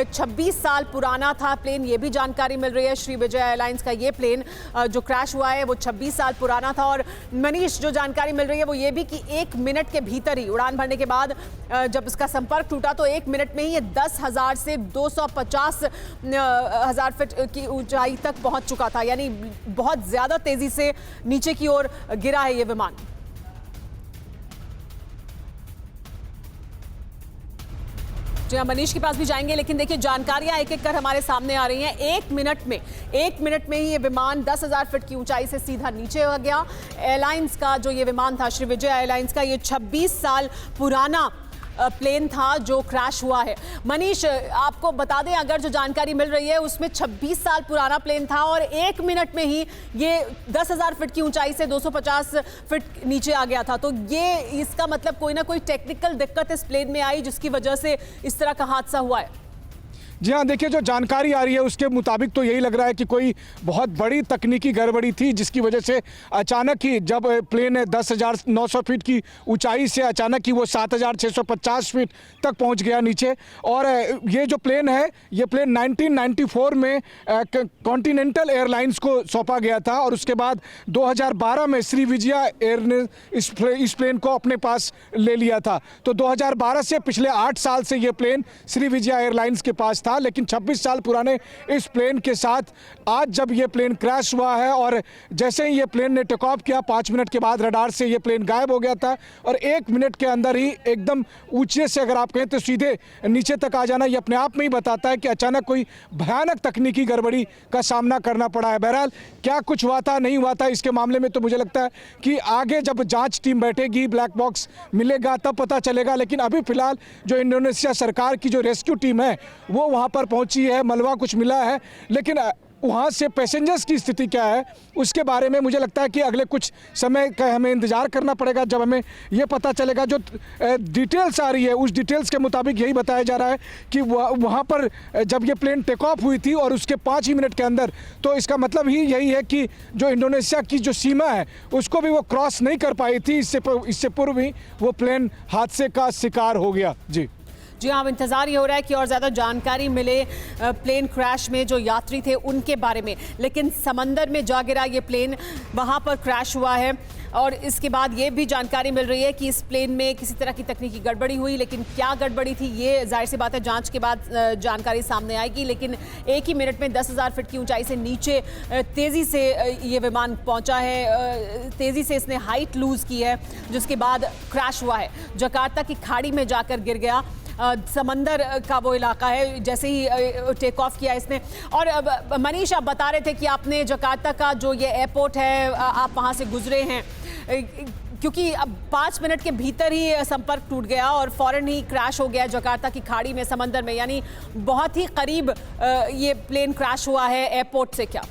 26 साल पुराना था प्लेन, ये भी जानकारी मिल रही है। श्री विजय एयरलाइंस का ये प्लेन जो क्रैश हुआ है वो 26 साल पुराना था। और मनीष, जो जानकारी मिल रही है वो ये भी कि 1 मिनट के भीतर ही उड़ान भरने के बाद जब इसका संपर्क टूटा तो 1 मिनट में ही ये 10,000 से 250,000 फीट की ऊंचाई तक पहुंच चुका था, यानी बहुत ज्यादा तेजी से नीचे की ओर गिरा है ये विमान। जी हाँ, मनीष के पास भी जाएंगे, लेकिन देखिए जानकारियां एक एक कर हमारे सामने आ रही हैं। 1 मिनट में ही ये विमान 10,000 फीट की ऊंचाई से सीधा नीचे हो गया। एयरलाइंस का जो ये विमान था, श्री विजय एयरलाइंस का, ये 26 साल पुराना प्लेन था जो क्रैश हुआ है। मनीष, आपको बता दें, अगर जो जानकारी मिल रही है उसमें 26 साल पुराना प्लेन था और 1 मिनट में ही ये 10,000 फीट की ऊंचाई से 250 फीट नीचे आ गया था। तो ये इसका मतलब कोई ना कोई टेक्निकल दिक्कत इस प्लेन में आई जिसकी वजह से इस तरह का हादसा हुआ है। जी हाँ, देखिए जो जानकारी आ रही है उसके मुताबिक तो यही लग रहा है कि कोई बहुत बड़ी तकनीकी गड़बड़ी थी, जिसकी वजह से अचानक ही जब प्लेन 10,900 फीट की ऊंचाई से अचानक ही वो 7,650 फीट तक पहुंच गया नीचे। और ये जो प्लेन है, ये प्लेन 1994 में कॉन्टिनेंटल एयरलाइंस को सौंपा गया था और उसके बाद 2012 में श्रीविजया एयर ने इस प्लेन को अपने पास ले लिया था। तो 2012 से पिछले 8 साल से ये प्लेन श्रीविजया एयरलाइंस के पास था, लेकिन 26 साल पुराने इस प्लेन के साथ आज जब ये प्लेन क्रैश हुआ है और जैसे ही ये प्लेन ने टेक ऑफ किया 5 मिनट के बाद रडार से ये प्लेन गायब हो गया था और 1 मिनट के अंदर ही एकदम ऊंचे से अगर आप कहें तो सीधे नीचे तक आ जाना, ये अपने आप में ही बताता है कि अचानक कोई भयानक तकनीकी गड़बड़ी का सामना करना पड़ा है। बहरहाल क्या कुछ हुआ था नहीं हुआ था इसके मामले में तो मुझे लगता है कि आगे जब जांच टीम बैठेगी, ब्लैक बॉक्स मिलेगा तब पता चलेगा। लेकिन अभी फिलहाल जो इंडोनेशिया सरकार की जो रेस्क्यू टीम है वो वहाँ पर पहुंची है, मलबा कुछ मिला है, लेकिन वहाँ से पैसेंजर्स की स्थिति क्या है उसके बारे में मुझे लगता है कि अगले कुछ समय का हमें इंतजार करना पड़ेगा, जब हमें ये पता चलेगा। जो डिटेल्स आ रही है उस डिटेल्स के मुताबिक यही बताया जा रहा है कि वहाँ पर जब ये प्लेन टेक ऑफ हुई थी और उसके 5 ही मिनट के अंदर, तो इसका मतलब ही यही है कि जो इंडोनेशिया की जो सीमा है उसको भी वो क्रॉस नहीं कर पाई थी, इससे पूर्व ही वो प्लेन हादसे का शिकार हो गया। जी हाँ, अब इंतजार ये हो रहा है कि और ज़्यादा जानकारी मिले प्लेन क्रैश में जो यात्री थे उनके बारे में। लेकिन समंदर में जा गिरा ये प्लेन, वहाँ पर क्रैश हुआ है और इसके बाद ये भी जानकारी मिल रही है कि इस प्लेन में किसी तरह की तकनीकी गड़बड़ी हुई, लेकिन क्या गड़बड़ी थी ये जाहिर सी बात है जांच के बाद जानकारी सामने आएगी। लेकिन 1 ही मिनट में 10,000 फीट की ऊंचाई से नीचे तेज़ी से ये विमान पहुंचा है, तेज़ी से इसने हाइट लूज़ की है, जिसके बाद क्रैश हुआ है। जकार्ता की खाड़ी में जाकर गिर गया, समंदर का वो इलाका है जैसे ही टेक ऑफ किया इसने। और मनीष, आप बता रहे थे कि आपने जकार्ता का जो ये एयरपोर्ट है आप वहाँ से गुजरे हैं, क्योंकि अब 5 मिनट के भीतर ही संपर्क टूट गया और फौरन ही क्रैश हो गया जकार्ता की खाड़ी में समंदर में, यानी बहुत ही करीब ये प्लेन क्रैश हुआ है एयरपोर्ट से। क्या?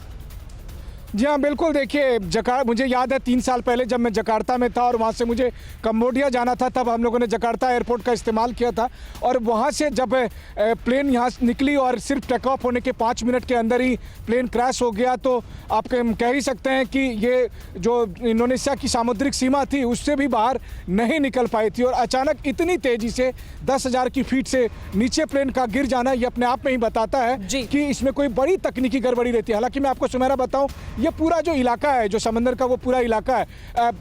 जी हाँ, बिल्कुल। देखिए मुझे याद है 3 साल पहले जब मैं जकार्ता में था और वहाँ से मुझे कंबोडिया जाना था, तब हम लोगों ने जकार्ता एयरपोर्ट का इस्तेमाल किया था। और वहाँ से जब प्लेन यहाँ निकली और सिर्फ टेक ऑफ होने के 5 मिनट के अंदर ही प्लेन क्रैश हो गया, तो आप कह ही सकते हैं कि ये जो इंडोनेशिया की सामुद्रिक सीमा थी उससे भी बाहर नहीं निकल पाई थी। और अचानक इतनी तेज़ी से 10,000 की फीट से नीचे प्लेन का गिर जाना ये अपने आप में ही बताता है कि इसमें कोई बड़ी तकनीकी गड़बड़ी रहती है। हालांकि मैं आपको सुमेरा बताऊं, ये पूरा जो इलाका है, जो समंदर का वो पूरा इलाका है,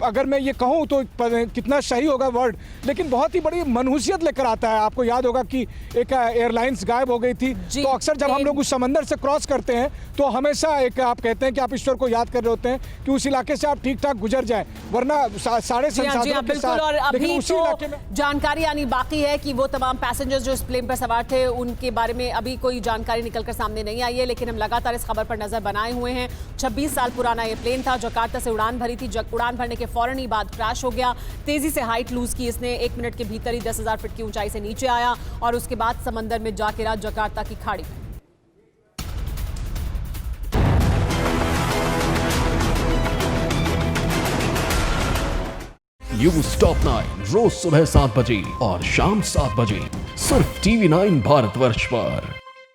अगर मैं ये कहूँ तो कितना सही होगा वर्ड, लेकिन बहुत ही बड़ी मनहूसियत लेकर आता है। आपको याद होगा कि एक एयरलाइंस गायब हो गई थी, तो अक्सर जब हम लोग उस समंदर से क्रॉस करते हैं तो हमेशा एक आप कहते हैं कि आप ईश्वर को याद कर रहे होते हैं कि उस इलाके से आप ठीक ठाक गुजर जाएं, वरना सारे संसाधनों के साथ। और अभी उसी इलाके में जानकारी आनी बाकी है कि वो तमाम पैसेंजर्स जो इस प्लेन पर सवार थे उनके बारे में अभी कोई जानकारी निकलकर सामने नहीं आई है, लेकिन हम लगातार इस खबर पर नजर बनाए हुए हैं। 26 साल पुराना ये प्लेन था, जकार्ता से उड़ान भरी थी, उड़ान भरने के फौरन ही बाद क्रैश हो गया। तेजी से हाइट लूज की इसने, 1 मिनट के भीतर ही 10,000 फीट की ऊंचाई से नीचे आया और उसके बाद समंदर में जा गिरा जकार्ता की खाड़ी में। न्यूज़ टॉप 9 रोज सुबह 7 बजे और शाम 7 बजे सिर्फ TV9 भारतवर्ष पर।